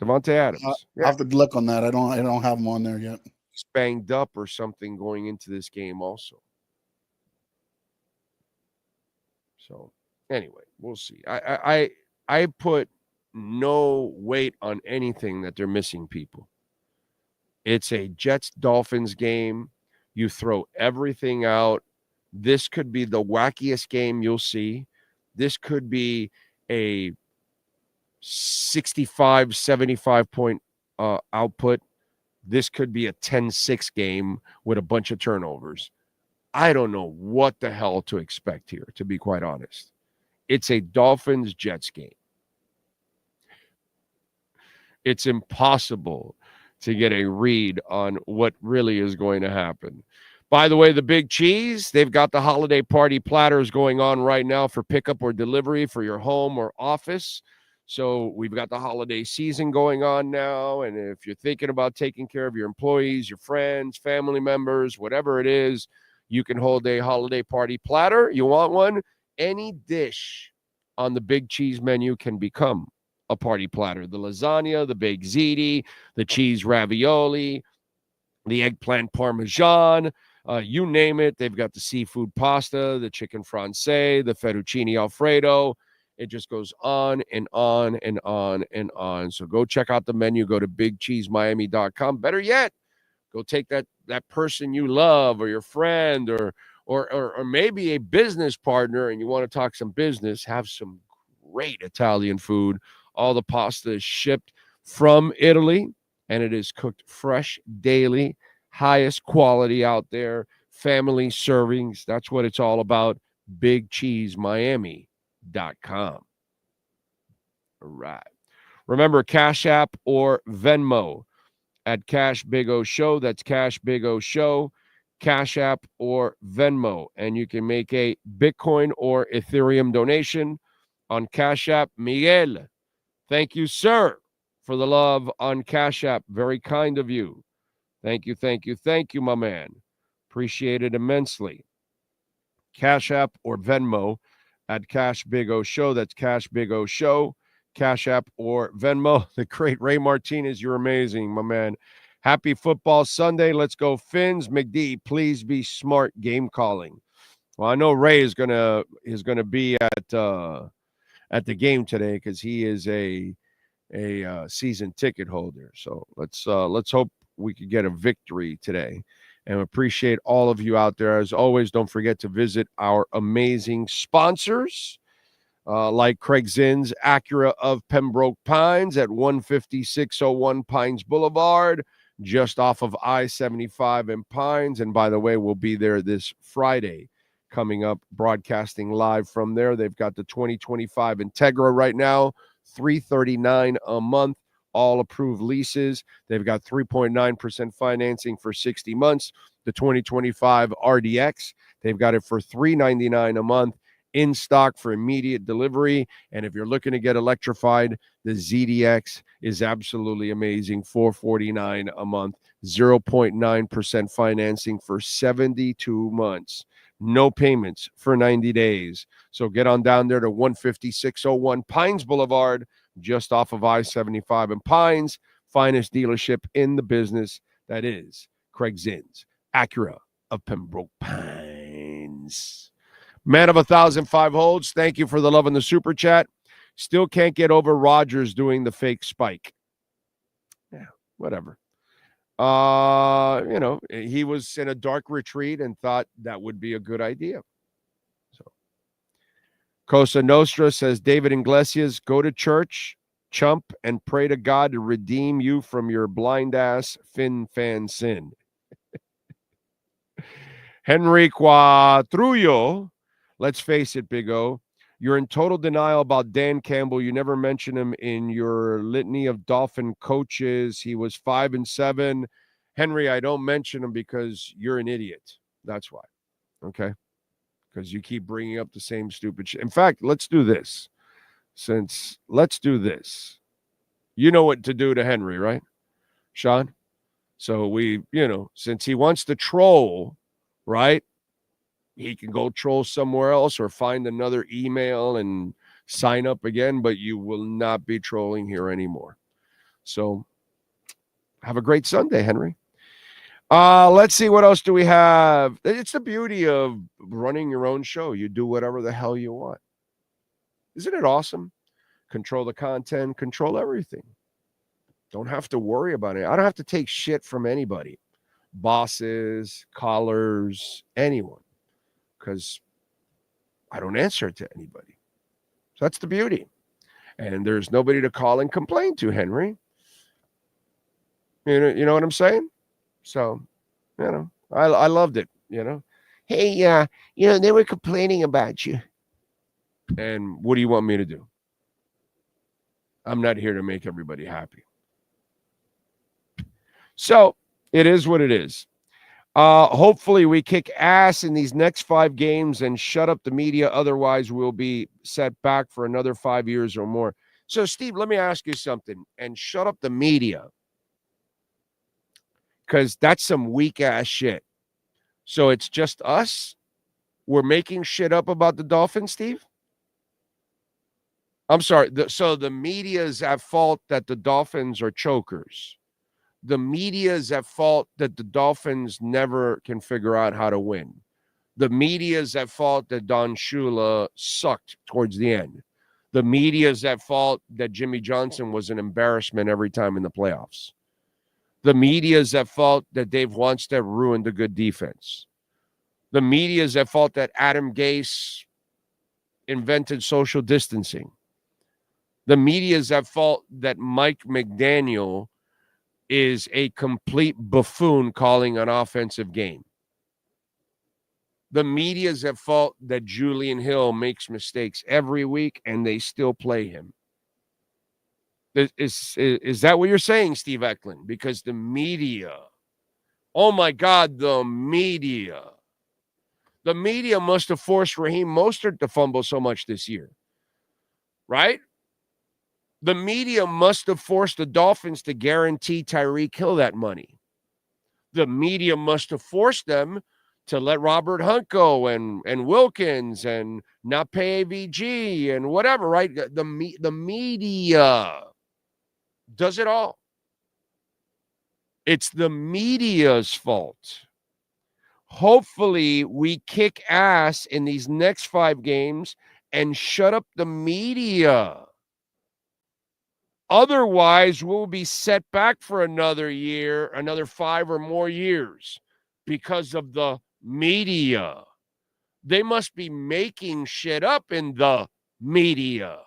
Devontae Adams. I have to look on that. I don't have him on there yet. He's banged up or something going into this game also. So anyway, we'll see. I put no weight on anything that they're missing people. It's a Jets-Dolphins game. You throw everything out. This could be the wackiest game you'll see. This could be a 65, 75 point output. This could be a 10-6 game with a bunch of turnovers. I don't know what the hell to expect here, to be quite honest. It's a Dolphins-Jets game. It's impossible to get a read on what really is going to happen. By the way, the Big Cheese, they've got the holiday party platters going on right now for pickup or delivery for your home or office. So we've got the holiday season going on now. And if you're thinking about taking care of your employees, your friends, family members, whatever it is, you can hold a holiday party platter. You want one? Any dish on the Big Cheese menu can become a party platter. The lasagna, the baked ziti, the cheese ravioli, the eggplant parmesan, you name it. They've got the seafood pasta, the chicken francais, the fettuccine alfredo. It just goes on and on and on and on. So go check out the menu. Go to bigcheesemiami.com. Better yet, go take that person you love or your friend or maybe a business partner and you want to talk some business, have some great Italian food. All the pasta is shipped from Italy, and it is cooked fresh daily, highest quality out there, family servings. That's what it's all about. BigCheeseMiami.com. All right. Remember, Cash App or Venmo at Cash Big O Show. That's Cash Big O Show, Cash App or Venmo. And you can make a Bitcoin or Ethereum donation on Cash App. Miguel, thank you, sir, for the love on Cash App. Very kind of you. Thank you, thank you, thank you, my man. Appreciate it immensely. Cash App or Venmo at Cash Big O Show. That's Cash Big O Show. Cash App or Venmo. The great Ray Martinez, you're amazing, my man. Happy football Sunday. Let's go Fins. McD, please be smart game calling. Well, I know Ray is gonna be at the game today because he is a season ticket holder. So let's hope we could get a victory today. And appreciate all of you out there. As always, don't forget to visit our amazing sponsors. Like Craig Zinn's Acura of Pembroke Pines at 15601 Pines Boulevard, just off of I-75 in Pines. And by the way, we'll be there this Friday coming up, broadcasting live from there. They've got the 2025 Integra right now, $339 a month, all approved leases. They've got 3.9% financing for 60 months. The 2025 RDX, they've got it for $399 a month, in stock for immediate delivery. And if you're looking to get electrified, the ZDX is absolutely amazing. $449 a month, 0.9% financing for 72 months. No payments for 90 days. So get on down there to 15601 Pines Boulevard, just off of I-75 in Pines. Finest dealership in the business. That is Craig Zinn's Acura of Pembroke Pines. Man of 1,005 holds. Thank you for the love in the super chat. Still can't get over Rodgers doing the fake spike. Yeah, whatever. He was in a dark retreat and thought that would be a good idea. So Cosa Nostra says, David Iglesias, go to church, chump, and pray to God to redeem you from your blind ass Fin fan sin. Henry Quatrullo, let's face it, Big O, you're in total denial about Dan Campbell. You never mention him in your litany of Dolphin coaches. He was 5-7. Henry, I don't mention him because you're an idiot. That's why. Okay? Because you keep bringing up the same stupid shit. In fact, let's do this. Let's do this. You know what to do to Henry, right, Sean? So since he wants to troll, right? He can go troll somewhere else or find another email and sign up again, but you will not be trolling here anymore. So have a great Sunday, Henry. Let's see, what else do we have? It's the beauty of running your own show. You do whatever the hell you want. Isn't it awesome? Control the content, control everything. Don't have to worry about it. I don't have to take shit from anybody. Bosses, callers, anyone. Because I don't answer to anybody. So that's the beauty. And there's nobody to call and complain to, Henry. You know what I'm saying? So, I loved it, Hey, they were complaining about you. And what do you want me to do? I'm not here to make everybody happy. So, it is what it is. Hopefully we kick ass in these next 5 games and shut up the media. Otherwise, we'll be set back for another 5 years or more. So, Steve, let me ask you something. And shut up the media. Because that's some weak-ass shit. So it's just us? We're making shit up about the Dolphins, Steve? I'm sorry. So the media is at fault that the Dolphins are chokers. The media is at fault that the Dolphins never can figure out how to win. The media is at fault that Don Shula sucked towards the end. The media is at fault that Jimmy Johnson was an embarrassment every time in the playoffs. The media is at fault that Dave Wanstead ruined a good defense. The media is at fault that Adam Gase invented social distancing. The media is at fault that Mike McDaniel is a complete buffoon calling an offensive game. The media is at fault that Julian Hill makes mistakes every week and they still play him. Is that what you're saying, Steve Eklund? Because the media, oh my God, the media must have forced Raheem Mostert to fumble so much this year. right? The media must have forced the Dolphins to guarantee Tyreek Hill that money. The media must have forced them to let Robert Hunt go and Wilkins and not pay AVG and whatever, right? The media does it all. It's the media's fault. Hopefully, we kick ass in these next 5 games and shut up the media. Otherwise, we'll be set back for another year, another 5 or more years because of the media. They must be making shit up in the media.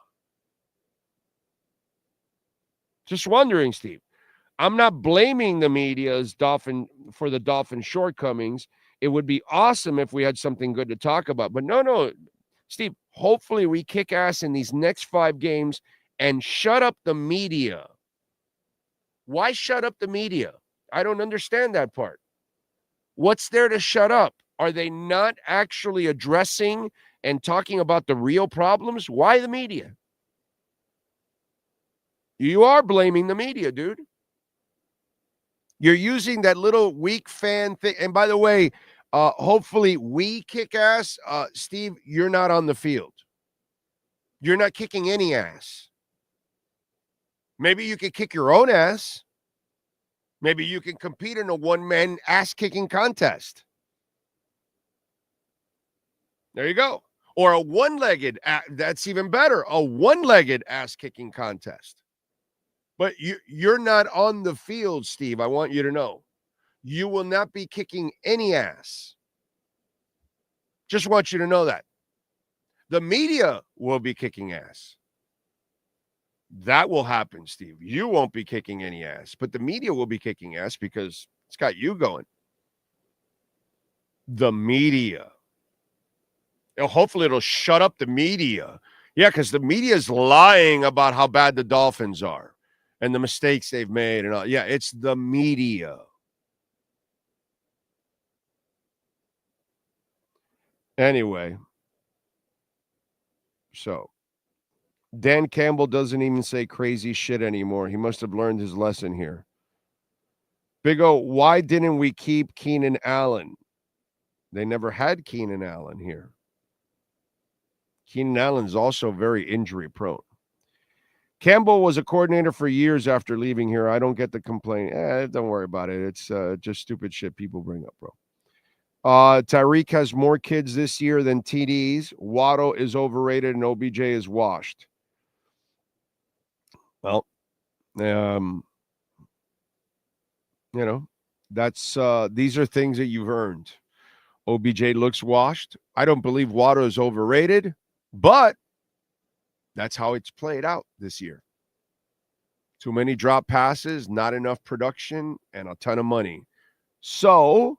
Just wondering, Steve. I'm not blaming the media's for the Dolphin shortcomings. It would be awesome if we had something good to talk about. But no, Steve, hopefully we kick ass in these next 5 games and shut up the media. Why shut up the media? I don't understand that part. What's there to shut up? Are they not actually addressing and talking about the real problems? Why the media? You are blaming the media, dude. You're using that little weak fan thing. And by the way, hopefully we kick ass. Steve, you're not on the field. You're not kicking any ass. Maybe you could kick your own ass. Maybe you can compete in a one-man ass-kicking contest. There you go. Or a one-legged, that's even better, a one-legged ass-kicking contest. But you're not on the field, Steve. I want you to know. You will not be kicking any ass. Just want you to know that. The media will be kicking ass. That will happen, Steve. You won't be kicking any ass, but the media will be kicking ass because it's got you going. The media. Hopefully it'll shut up the media. Yeah, because the media is lying about how bad the Dolphins are and the mistakes they've made and all. Yeah, it's the media. Anyway, so Dan Campbell doesn't even say crazy shit anymore. He must have learned his lesson here. Big O, why didn't we keep Keenan Allen? They never had Keenan Allen here. Keenan Allen's also very injury prone. Campbell was a coordinator for years after leaving here. I don't get the complaint. Don't worry about it. It's just stupid shit people bring up, bro. Tyreek has more kids this year than TDs. Waddle is overrated and OBJ is washed. Well, that's these are things that you've earned. OBJ looks washed. I don't believe Waddle is overrated, but that's how it's played out this year. Too many drop passes, not enough production, and a ton of money. So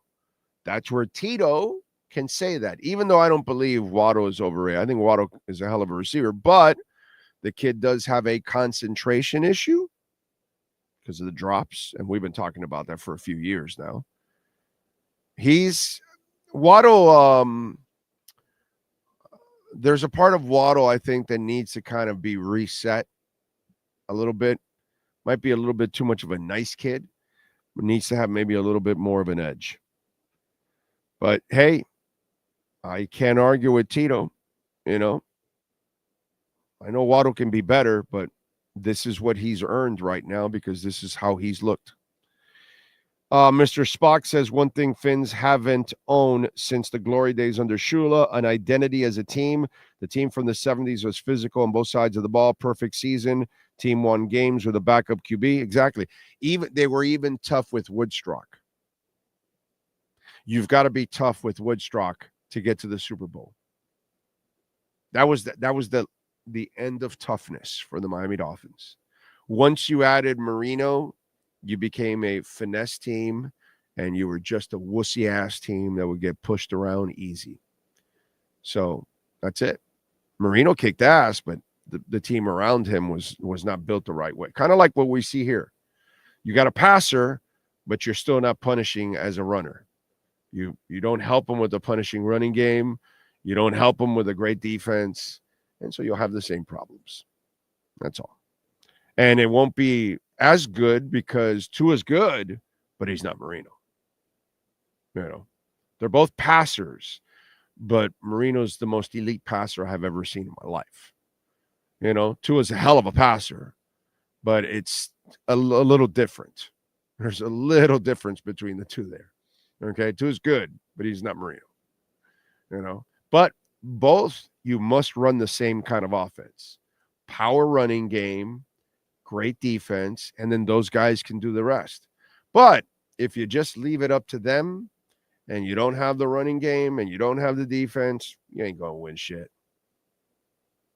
that's where Tito can say that. Even though I don't believe Waddle is overrated. I think Waddle is a hell of a receiver, but the kid does have a concentration issue because of the drops, and we've been talking about that for a few years now. Waddle, there's a part of Waddle, I think, that needs to kind of be reset a little bit. Might be a little bit too much of a nice kid, but needs to have maybe a little bit more of an edge. But, hey, I can't argue with Tito, I know Waddle can be better, but this is what he's earned right now because this is how he's looked. Mr. Spock says one thing Finns haven't owned since the glory days under Shula, an identity as a team. The team from the 70s was physical on both sides of the ball. Perfect season. Team won games with a backup QB. Exactly. They were even tough with Woodstock. You've got to be tough with Woodstock to get to the Super Bowl. That was the end of toughness for the Miami Dolphins. Once you added Marino, you became a finesse team, and you were just a wussy-ass team that would get pushed around easy. So that's it. Marino kicked ass, but the team around him was not built the right way. Kind of like what we see here. You got a passer, but you're still not punishing as a runner. You don't help him with a punishing running game. You don't help him with a great defense. And so you'll have the same problems. That's all. And it won't be as good because Tua's good, but he's not Marino. They're both passers, but Marino's the most elite passer I've ever seen in my life. Tua's a hell of a passer, but it's a little different. There's a little difference between the two there. Okay, Tua's good, but he's not Marino. But both, you must run the same kind of offense. Power running game, great defense, and then those guys can do the rest. But if you just leave it up to them and you don't have the running game and you don't have the defense, you ain't going to win shit.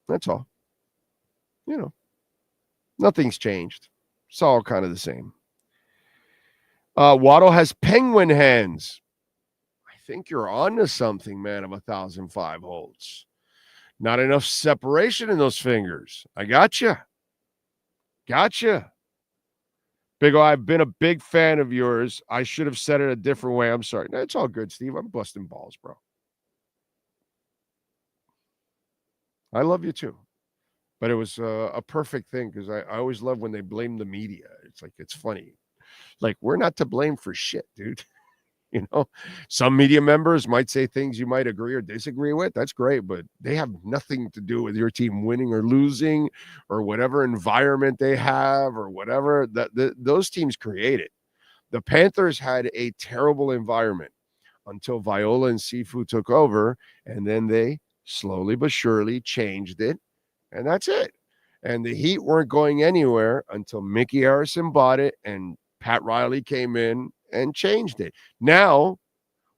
That's all. Nothing's changed. It's all kind of the same. Waddle has penguin hands. I think you're on to something, man, of 1,005 holds. Not enough separation in those fingers. I gotcha. Big O, I've been a big fan of yours. I should have said it a different way. I'm sorry. No, it's all good, Steve. I'm busting balls, bro. I love you too. But it was a perfect thing because I always love when they blame the media. It's like, it's funny. Like, we're not to blame for shit, dude. Some media members might say things you might agree or disagree with. That's great, but they have nothing to do with your team winning or losing or whatever environment they have or whatever. Those teams create it. The Panthers had a terrible environment until Viola and Sifu took over, and then they slowly but surely changed it. And that's it. And the Heat weren't going anywhere until Mickey Harrison bought it and Pat Riley came in and changed it. Now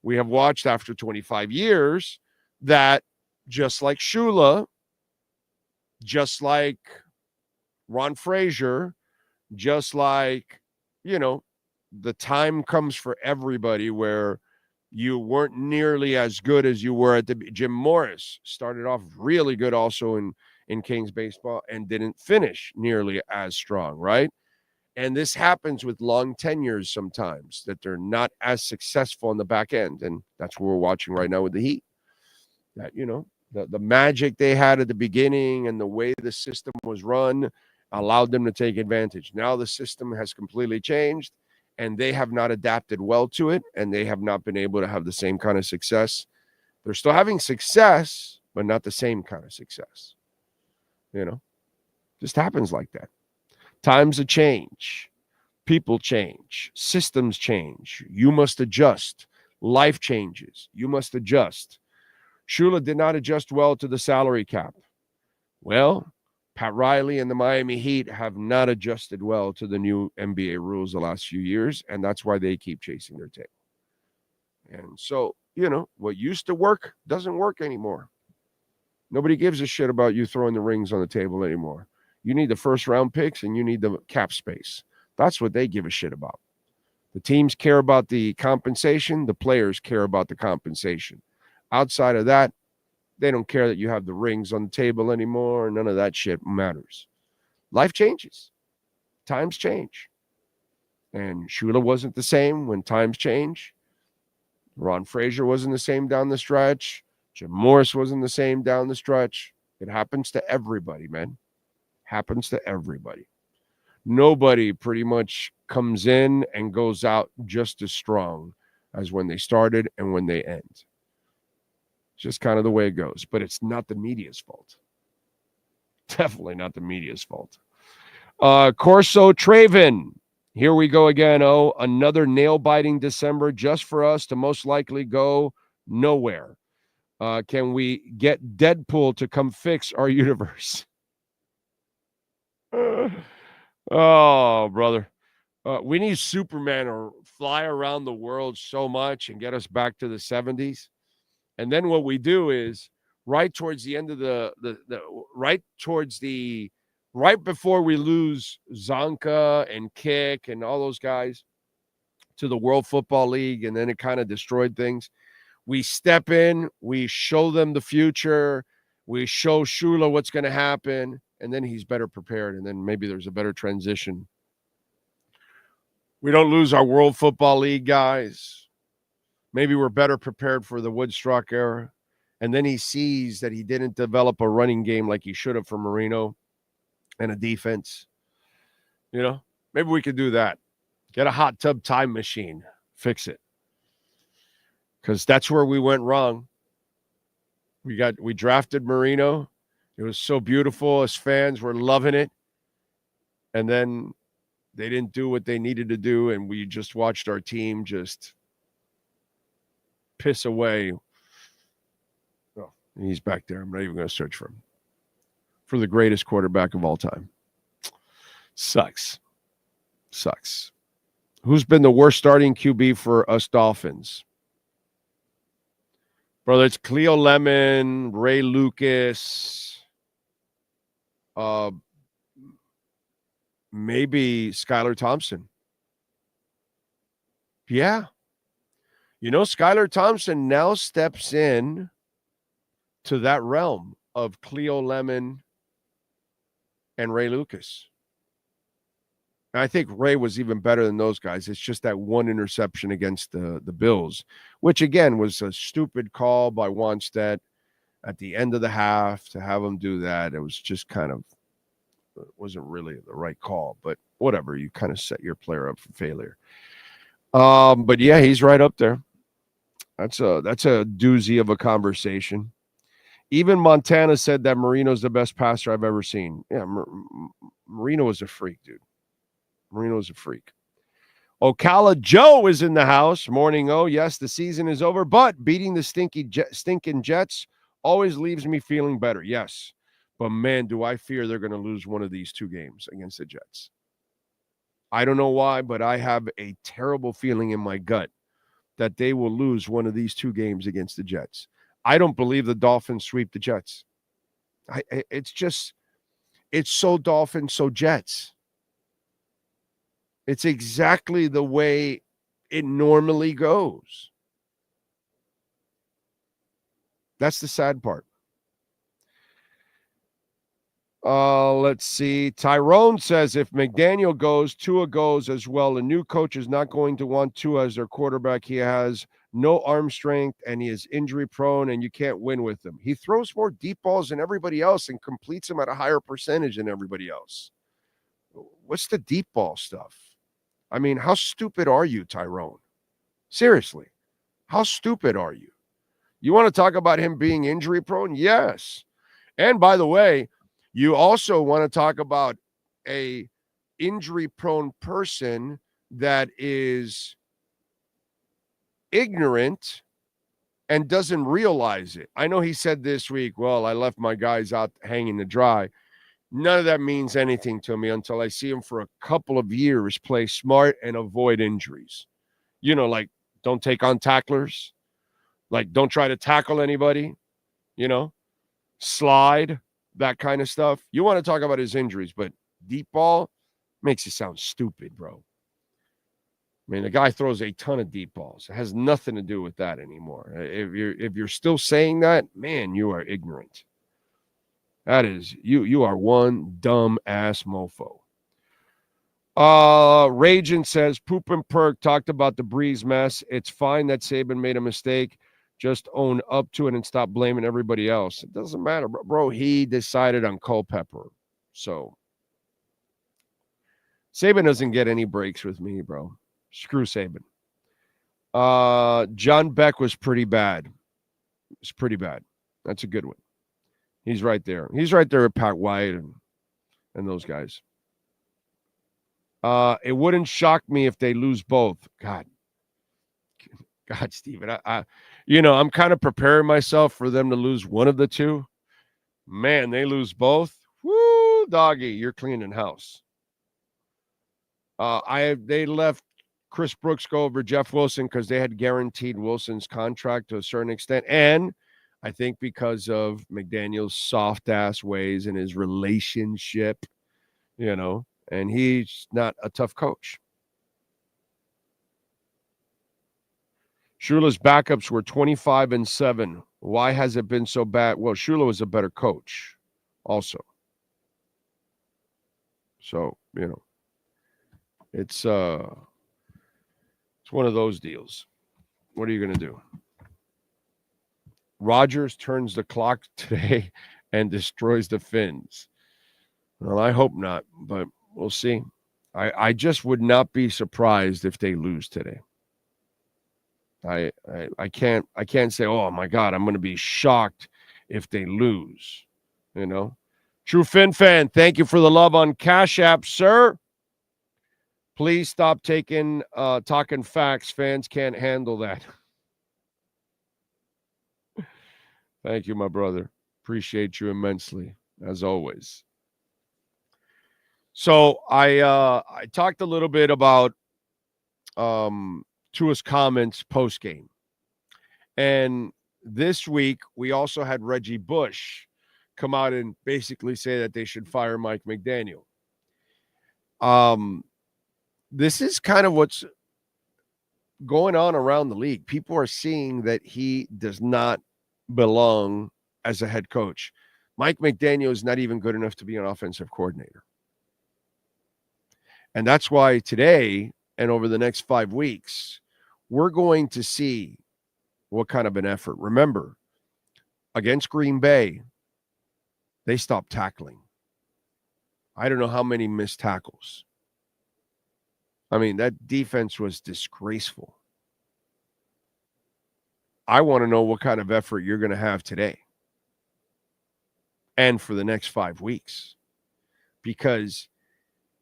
we have watched after 25 years that just like Shula, just like Ron Frazier, just like, the time comes for everybody where you weren't nearly as good as you were at the Jim Morris started off really good also in Kings baseball and didn't finish nearly as strong, right? And this happens with long tenures sometimes, that they're not as successful on the back end. And that's what we're watching right now with the Heat. That, the magic they had at the beginning and the way the system was run allowed them to take advantage. Now the system has completely changed and they have not adapted well to it. And they have not been able to have the same kind of success. They're still having success, but not the same kind of success. Just happens like that. Times change. People change. Systems change. You must adjust. Life changes. You must adjust. Shula did not adjust well to the salary cap. Well, Pat Riley and the Miami Heat have not adjusted well to the new NBA rules the last few years, and that's why they keep chasing their tail. And so, what used to work doesn't work anymore. Nobody gives a shit about you throwing the rings on the table anymore. You need the first round picks and you need the cap space. That's what they give a shit about. The teams care about the compensation. The players care about the compensation. Outside of that, they don't care that you have the rings on the table anymore. None of that shit matters. Life changes. Times change. And Shula wasn't the same when times change. Ron Frazier wasn't the same down the stretch. Jim Morris wasn't the same down the stretch. It happens to everybody, man. Happens to everybody. Nobody pretty much comes in and goes out just as strong as when they started and when they end. It's just kind of the way it goes. But it's not the media's fault. Definitely not the media's fault. Corso Traven. Here we go again. Oh, another nail-biting December just for us to most likely go nowhere. Can we get Deadpool to come fix our universe? Oh, brother. We need Superman to fly around the world so much and get us back to the 70s. And then what we do is right towards the end of right before we lose Zonka and Kick and all those guys to the World Football League, and then it kind of destroyed things. We step in, we show them the future, we show Shula what's going to happen, and then he's better prepared, and then maybe there's a better transition. We don't lose our World Football League guys. Maybe we're better prepared for the Woodstock era. And then he sees that he didn't develop a running game like he should have for Marino. and a defense. You know, maybe we could do that. Get a hot tub time machine. Fix it. Because that's where we went wrong. We drafted Marino. It was so beautiful. As fans, we're loving it. And then they didn't do what they needed to do, and we just watched our team just piss away. Oh, he's back there. I'm not even going to search for him. For the greatest quarterback of all time. Sucks. Who's been the worst starting QB for us Dolphins? Brother, it's Cleo Lemon, Ray Lucas, maybe Skylar Thompson. Yeah. You know, Skylar Thompson now steps in to that realm of Cleo Lemon and Ray Lucas. And I think Ray was even better than those guys. It's just that one interception against the Bills, which, again, was a stupid call by Wanstead at the end of the half to have him do that. It was just kind of wasn't really the right call. But whatever, you kind of set your player up for failure. But, yeah, he's right up there. That's a doozy of a conversation. Even Montana said that Marino's the best passer I've ever seen. Yeah, Marino is a freak, dude. Marino's a freak. Ocala Joe is in the house. Morning, yes, the season is over, but beating the stinking Jets always leaves me feeling better. Yes, but man, do I fear they're going to lose one of these two games against the Jets. I don't know why, but I have a terrible feeling in my gut that they will lose one of these two games against the Jets. I don't believe the Dolphins sweep the Jets. It's so Dolphins, so Jets. It's exactly the way it normally goes. That's the sad part. Let's see. Tyrone says if McDaniel goes, Tua goes as well. A new coach is not going to want Tua as their quarterback. He has no arm strength, and he is injury prone, and you can't win with him. He throws more deep balls than everybody else and completes them at a higher percentage than everybody else. What's the deep ball stuff? I mean, how stupid are you, Tyrone? Seriously, how stupid are you? You want to talk about him being injury prone? Yes. And by the way, you also want to talk about a injury prone person that is ignorant and doesn't realize it. I know he said this week, well, I left my guys out hanging to dry. None of that means anything to me until I see him for a couple of years play smart and avoid injuries. You know, like don't take on tacklers, like don't try to tackle anybody, you know, slide, that kind of stuff. You want to talk about his injuries, but deep ball makes you sound stupid, bro. I mean, the guy throws a ton of deep balls. It has nothing to do with that anymore. If you're still saying that, man, you are ignorant. That is, you are one dumb ass mofo. Ragin says, Poop and Perk talked about the Breeze mess. It's fine that Saban made a mistake. Just own up to it and stop blaming everybody else. It doesn't matter, bro. He decided on Culpepper. So Saban doesn't get any breaks with me, bro. Screw Saban. John Beck was pretty bad. It's pretty bad. That's a good one. He's right there. He's right there with Pat White and those guys. It wouldn't shock me if they lose both. God, Steven. I'm kind of preparing myself for them to lose one of the two. Man, they lose both. Woo, doggy, you're cleaning house. They left Chris Brooks go over Jeff Wilson because they had guaranteed Wilson's contract to a certain extent. And I think because of McDaniel's soft-ass ways and his relationship, and he's not a tough coach. Shula's backups were 25-7. Why has it been so bad? Well, Shula was a better coach also. So, it's one of those deals. What are you going to do? Rodgers turns the clock today and destroys the Finns. Well, I hope not, but we'll see. I just would not be surprised if they lose today. I can't say, oh my God, I'm going to be shocked if they lose. You know, True Fin fan, thank you for the love on Cash App, sir. Please stop talking facts. Fans can't handle that. Thank you, my brother. Appreciate you immensely, as always. So I talked a little bit about Tua's comments post game, and this week we also had Reggie Bush come out and basically say that they should fire Mike McDaniel. This is kind of what's going on around the league. People are seeing that he does not belong as a head coach. Mike McDaniel is not even good enough to be an offensive coordinator. And that's why today and over the next 5 weeks, we're going to see what kind of an effort. Remember, against Green Bay, they stopped tackling. I don't know how many missed tackles. I mean, that defense was disgraceful. I want to know what kind of effort you're going to have today and for the next 5 weeks. Because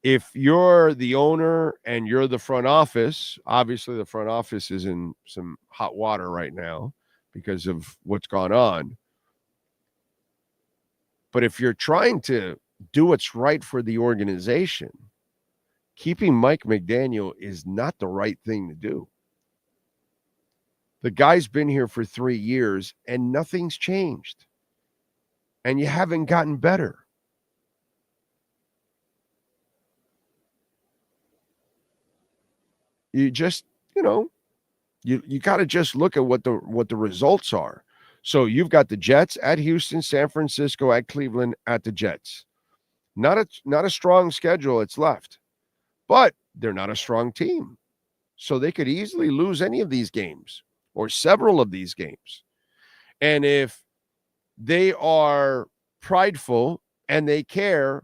if you're the owner and you're the front office, obviously the front office is in some hot water right now because of what's gone on. But if you're trying to do what's right for the organization, keeping Mike McDaniel is not the right thing to do. The guy's been here for 3 years and nothing's changed. And you haven't gotten better. You just, you got to just look at what the results are. So you've got the Jets at Houston, San Francisco, at Cleveland, at the Jets. Not a strong schedule it's left. But they're not a strong team. So they could easily lose any of these games or several of these games. And if they are prideful and they care,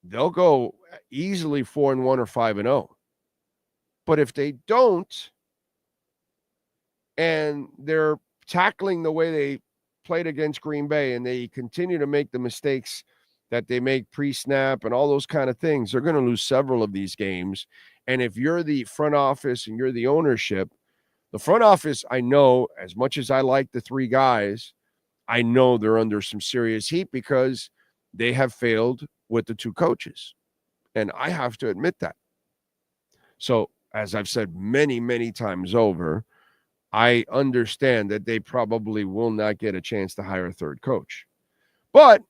they'll go easily 4-1 or 5-0. But if they don't, and they're tackling the way they played against Green Bay and they continue to make the mistakes that they make pre-snap and all those kind of things, they're going to lose several of these games. And if you're the front office and you're the ownership, the front office, I know, as much as I like the 3 guys, I know they're under some serious heat because they have failed with the 2 coaches. And I have to admit that. So, as I've said many, many times over, I understand that they probably will not get a chance to hire a 3rd coach. But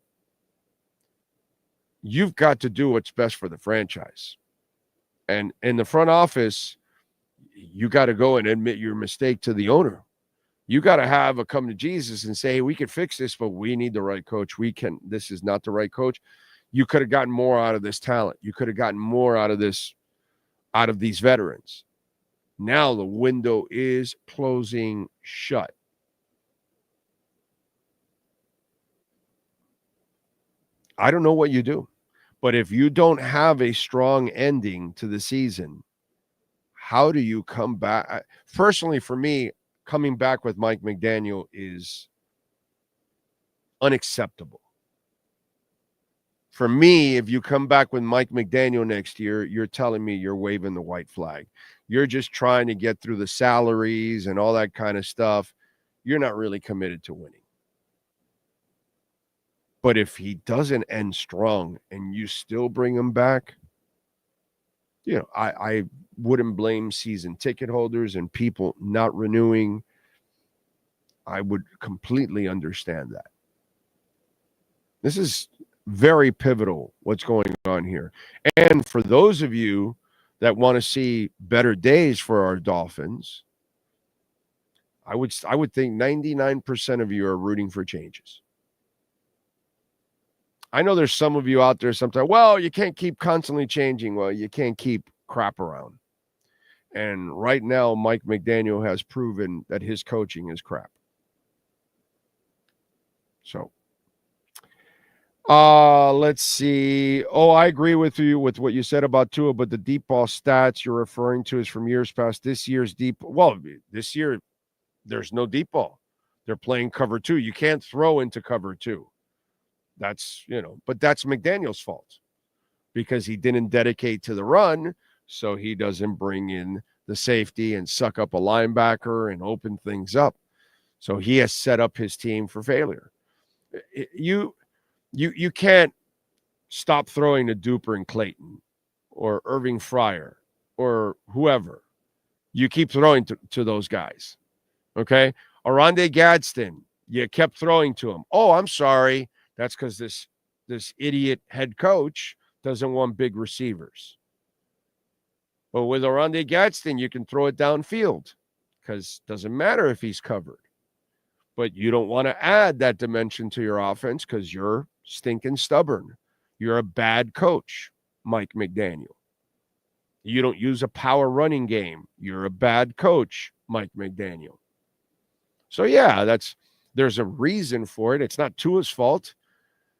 you've got to do what's best for the franchise. And in the front office, you got to go and admit your mistake to the owner. You got to have a come to Jesus and say, hey, we could fix this, but we need the right coach. This is not the right coach. You could have gotten more out of this talent. You could have gotten more out of these veterans. Now the window is closing shut. I don't know what you do. But if you don't have a strong ending to the season, how do you come back? Personally, for me, coming back with Mike McDaniel is unacceptable. For me, if you come back with Mike McDaniel next year, you're telling me you're waving the white flag. You're just trying to get through the salaries and all that kind of stuff. You're not really committed to winning. But if he doesn't end strong and you still bring him back, I wouldn't blame season ticket holders and people not renewing. I would completely understand that. This is very pivotal what's going on here. And for those of you that want to see better days for our Dolphins, I would think 99% of you are rooting for changes. I know there's some of you out there sometimes, well, you can't keep constantly changing. Well, you can't keep crap around. And right now, Mike McDaniel has proven that his coaching is crap. So Let's see. Oh, I agree with you with what you said about Tua, but the deep ball stats you're referring to is from years past. This year, there's no deep ball. They're playing cover 2. You can't throw into cover 2. That's, but that's McDaniel's fault because he didn't dedicate to the run, so he doesn't bring in the safety and suck up a linebacker and open things up. So he has set up his team for failure. You can't stop throwing to Duper and Clayton or Irving Fryer or whoever. You keep throwing to those guys, okay? Oronde Gadsden, you kept throwing to him. Oh, I'm sorry. That's because this idiot head coach doesn't want big receivers. But with Oronde Gadsden, you can throw it downfield because it doesn't matter if he's covered. But you don't want to add that dimension to your offense because you're stinking stubborn. You're a bad coach, Mike McDaniel. You don't use a power running game. You're a bad coach, Mike McDaniel. So, yeah, there's a reason for it. It's not Tua's fault.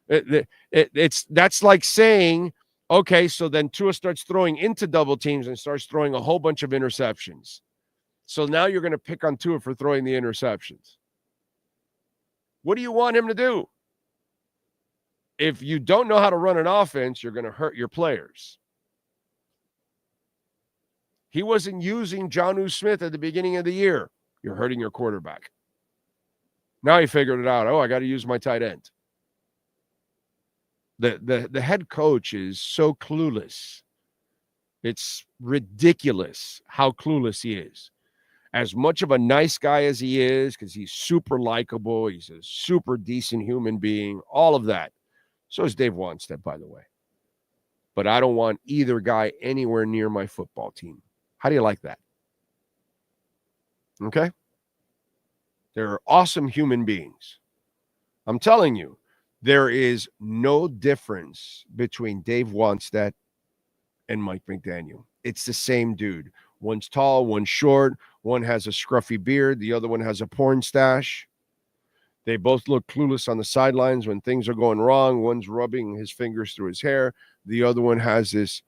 That's like saying, okay, so then Tua starts throwing into double teams and starts throwing a whole bunch of interceptions. So now you're going to pick on Tua for throwing the interceptions. What do you want him to do? If you don't know how to run an offense, you're going to hurt your players. He wasn't using Jonnu Smith at the beginning of the year. You're hurting your quarterback. Now he figured it out. Oh, I got to use my tight end. The head coach is so clueless. It's ridiculous how clueless he is. As much of a nice guy as he is, because he's super likable, he's a super decent human being, all of that. So is Dave Wanstead, by the way. But I don't want either guy anywhere near my football team. How do you like that? Okay? They're awesome human beings. I'm telling you, there is no difference between Dave Wanstead and Mike McDaniel. It's the same dude. One's tall, one's short. One has a scruffy beard. The other one has a porn stash. They both look clueless on the sidelines when things are going wrong. One's rubbing his fingers through his hair. The other one has this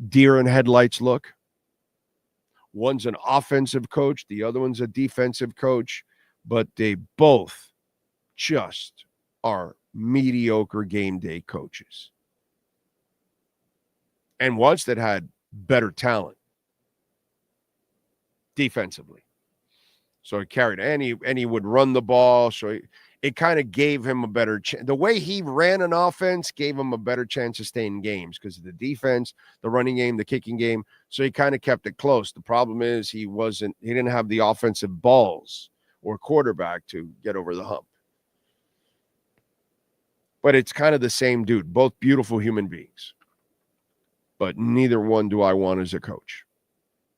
deer in headlights look. One's an offensive coach. The other one's a defensive coach. But they both just are mediocre game day coaches. And Wanstead had better talent defensively. So he carried, and he would run the ball. So it kind of gave him a better chance. The way he ran an offense gave him a better chance of staying in games because of the defense, the running game, the kicking game. So he kind of kept it close. The problem is he didn't have the offensive balls or quarterback to get over the hump. But it's kind of the same dude, both beautiful human beings. But neither one do I want as a coach,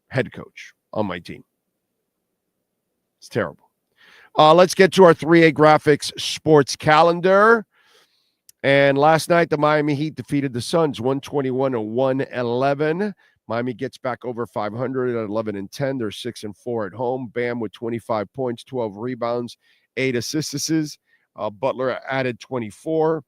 head coach on my team. It's terrible. Let's get to our 3A Graphics sports calendar. And last night, the Miami Heat defeated the Suns 121-111. Miami gets back over 500 at 11-10. They're 6-4 at home. Bam with 25 points, 12 rebounds, 8 assists. Butler added 24.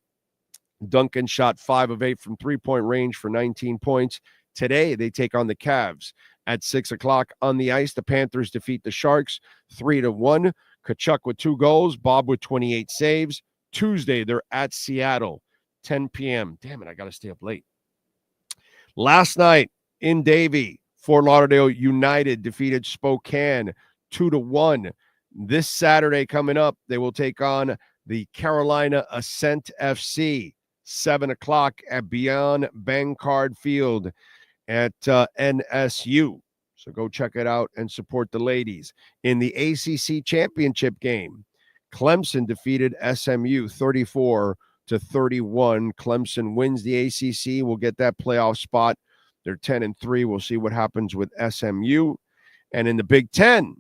Duncan shot 5 of 8 from three-point range for 19 points. Today, they take on the Cavs at 6 o'clock on the ice. The Panthers defeat the Sharks 3-1. Kachuk with 2 goals. Bob with 28 saves. Tuesday, they're at Seattle, 10 p.m. Damn it, I got to stay up late. Last night in Davie, Fort Lauderdale United defeated Spokane 2-1. This Saturday coming up, they will take on the Carolina Ascent FC, 7 o'clock at Beyond Bankcard Field at NSU. So go check it out and support the ladies. In the ACC championship game, Clemson defeated SMU 34-31. Clemson wins the ACC. Will get that playoff spot. They're 10-3. We'll see what happens with SMU. And in the Big Ten,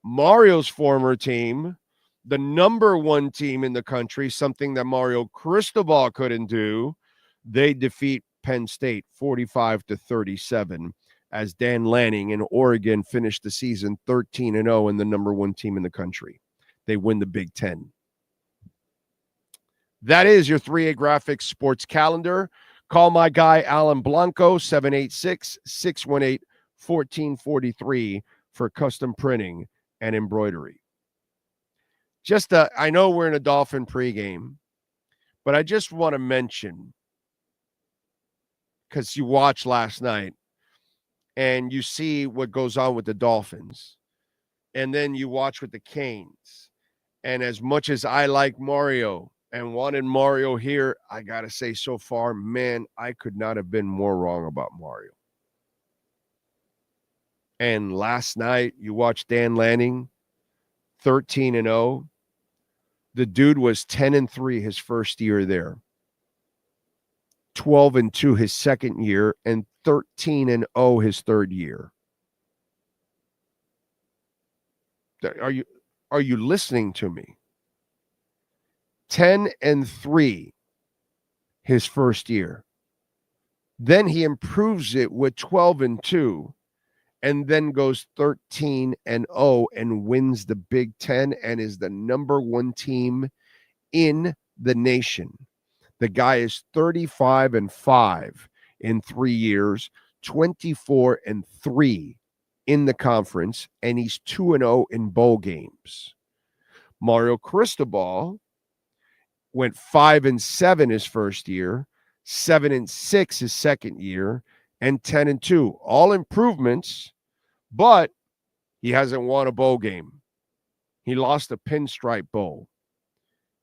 Mario's former team, the number 1 team in the country, something that Mario Cristobal couldn't do, they defeat Penn State 45-37 as Dan Lanning in Oregon finished the season 13-0 and the number 1 team in the country. They win the Big Ten. That is your 3A Graphics sports calendar. Call my guy, Alan Blanco, 786-618-1443 for custom printing and embroidery. I know we're in a Dolphin pregame, but I just want to mention, because you watched last night and you see what goes on with the Dolphins, and then you watch with the Canes. And as much as I like Mario and wanted Mario here, I got to say so far, man, I could not have been more wrong about Mario. And last night, you watched Dan Lanning, 13-0. The dude was 10-3 his first year there, 12-2 his second year, and 13-0 his third year. Are you listening to me? 10-3 his first year. Then he improves it with 12-2 and then goes 13-0 and wins the Big Ten and is the number one team in the nation. The guy is 35-5 in 3 years, 24-3 in the conference, and he's 2-0 in bowl games. Mario Cristobal went 5-7 his first year, 7-6 his second year, and 10-2. All improvements, but he hasn't won a bowl game. He lost a Pinstripe Bowl.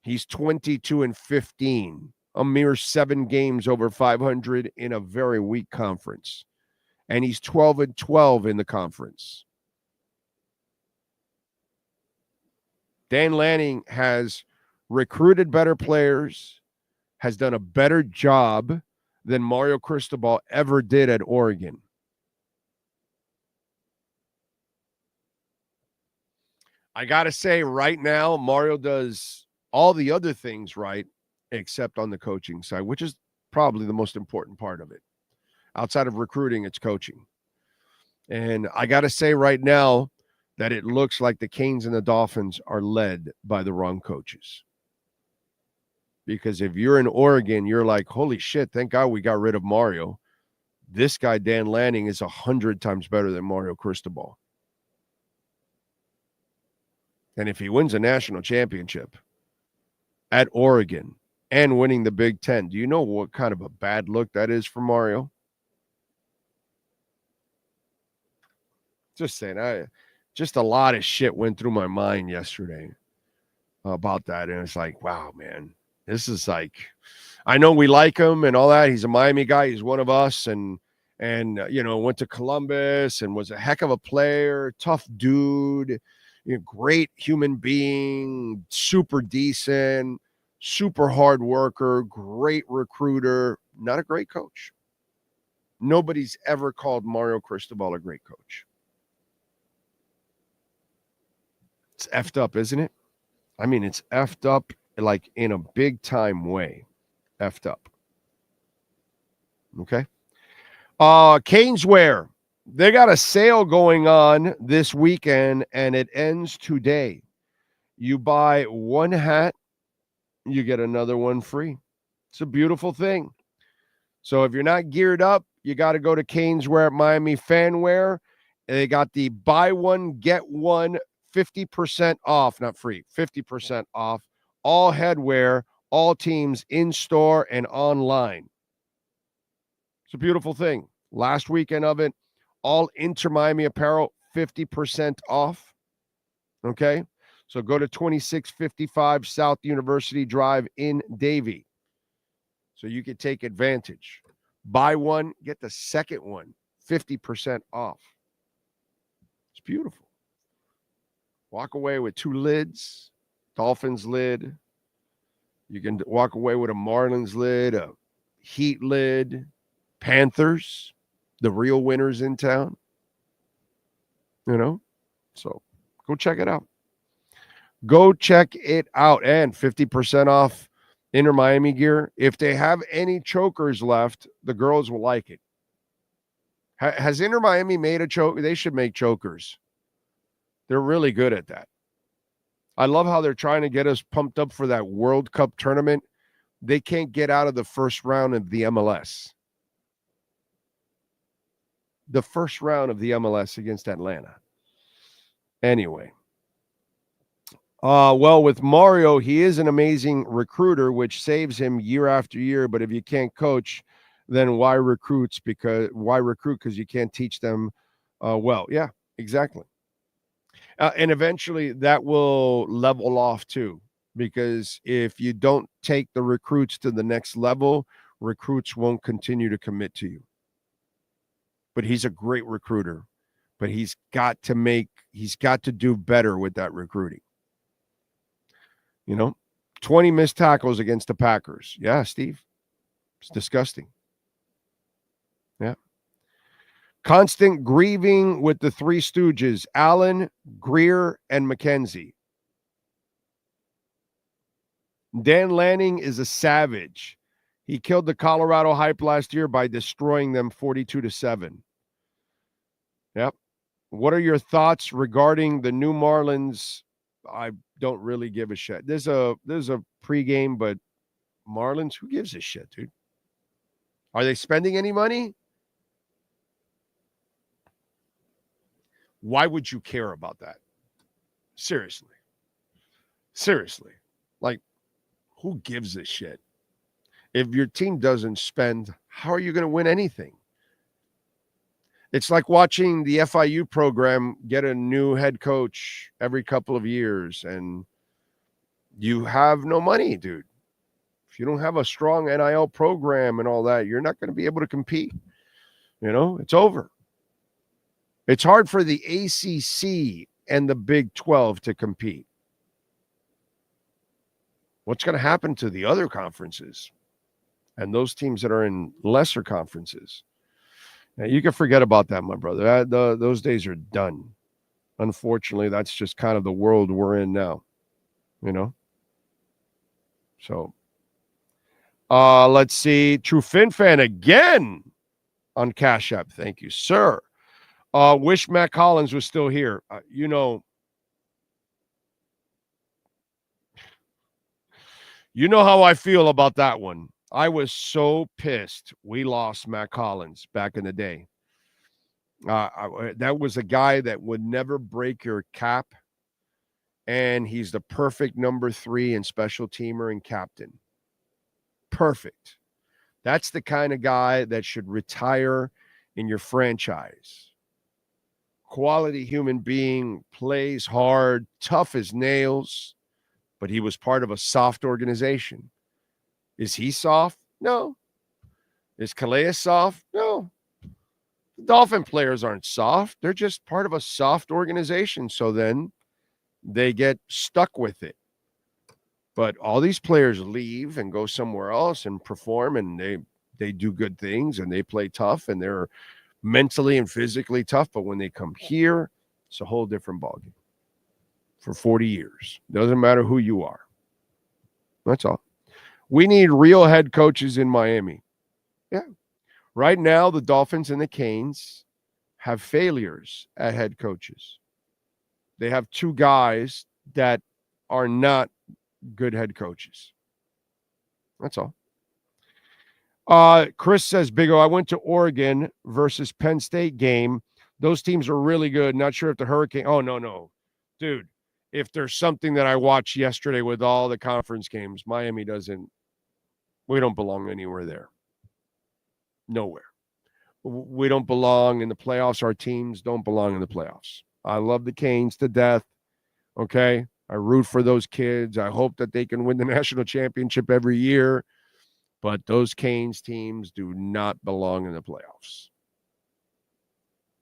He's 22-15, a mere 7 games over 500 in a very weak conference. And he's 12-12 in the conference. Dan Lanning has recruited better players, has done a better job than Mario Cristobal ever did at Oregon. I got to say right now, Mario does all the other things right, except on the coaching side, which is probably the most important part of it. Outside of recruiting, it's coaching. And I got to say right now that it looks like the Canes and the Dolphins are led by the wrong coaches. Because if you're in Oregon, you're like, holy shit, thank God we got rid of Mario. This guy, Dan Lanning, is 100 times better than Mario Cristobal. And if he wins a national championship at Oregon and winning the Big Ten, do you know what kind of a bad look that is for Mario? Just saying, just a lot of shit went through my mind yesterday about that. And it's like, wow, man, this is like, I know we like him and all that. He's a Miami guy. He's one of us. And went to Columbus and was a heck of a player, tough dude, great human being, super decent, super hard worker, great recruiter, not a great coach. Nobody's ever called Mario Cristobal a great coach. It's effed up, isn't it? I mean, it's effed up like in a big time way. Effed up. Okay. Caneswear. They got a sale going on this weekend, and it ends today. You buy one hat, you get another one free. It's a beautiful thing. So if you're not geared up, you got to go to Caneswear at Miami Fanwear. They got the buy one, get one, 50% off, not free, 50% off, all headwear, all teams in store and online. It's a beautiful thing. Last weekend of it, all Inter Miami apparel, 50% off. Okay? So go to 2655 South University Drive in Davie. So you can take advantage. Buy one, get the second one, 50% off. It's beautiful. Walk away with 2 lids, Dolphins lid. You can walk away with a Marlins lid, a Heat lid, Panthers, the real winners in town. So go check it out. Go check it out. And 50% off Inter Miami gear. If they have any chokers left, the girls will like it. Has Inter Miami made a choker? They should make chokers. They're really good at that. I love how they're trying to get us pumped up for that World Cup tournament they can't get out of the first round of the MLS. The first round of the MLS against Atlanta. Anyway. Well, with Mario, he is an amazing recruiter, which saves him year after year. But if you can't coach, then why recruit? Because you can't teach them well. Yeah, exactly. And eventually that will level off too, because if you don't take the recruits to the next level, recruits won't continue to commit to you. But he's a great recruiter, but he's got to do better with that recruiting. 20 missed tackles against the Packers. Yeah, Steve. It's disgusting. Yeah. Constant grieving with the Three Stooges, Allen, Greer, and McKenzie. Dan Lanning is a savage. He killed the Colorado Hype last year by destroying them 42-7. Yep. What are your thoughts regarding the new Marlins? I don't really give a shit. There's a pregame, but Marlins, who gives a shit, dude? Are they spending any money? Why would you care about that? Seriously. Like, who gives a shit? If your team doesn't spend, how are you going to win anything? It's like watching the FIU program get a new head coach every couple of years, and you have no money, dude. If you don't have a strong NIL program and all that, you're not going to be able to compete. It's over. It's hard for the ACC and the Big 12 to compete. What's going to happen to the other conferences and those teams that are in lesser conferences? Now, you can forget about that, my brother. Those days are done. Unfortunately, that's just kind of the world we're in now. So, let's see. True Fin fan again on Cash App. Thank you, sir. Wish Matt Collins was still here. You know how I feel about that one. I was so pissed we lost Matt Collins back in the day. That was a guy that would never break your cap, and he's the perfect number 3 and special teamer and captain. Perfect. That's the kind of guy that should retire in your franchise. Quality human being, plays hard, tough as nails, but he was part of a soft organization. Is he soft? No. Is Calais soft? No. The Dolphin players aren't soft. They're just part of a soft organization. So then they get stuck with it. But all these players leave and go somewhere else and perform, and they do good things, and they play tough, and they're mentally and physically tough. But when they come here, it's a whole different ballgame. For 40 years. Doesn't matter who you are. That's all. We need real head coaches in Miami. Yeah. Right now, the Dolphins and the Canes have failures at head coaches. They have 2 guys that are not good head coaches. That's all. Chris says, Big O, I went to Oregon versus Penn State game. Those teams are really good. Not sure if the Hurricane. Oh, no. Dude, if there's something that I watched yesterday with all the conference games, Miami doesn't. We don't belong anywhere there. Nowhere. We don't belong in the playoffs. Our teams don't belong in the playoffs. I love the Canes to death. Okay? I root for those kids. I hope that they can win the national championship every year. But those Canes teams do not belong in the playoffs.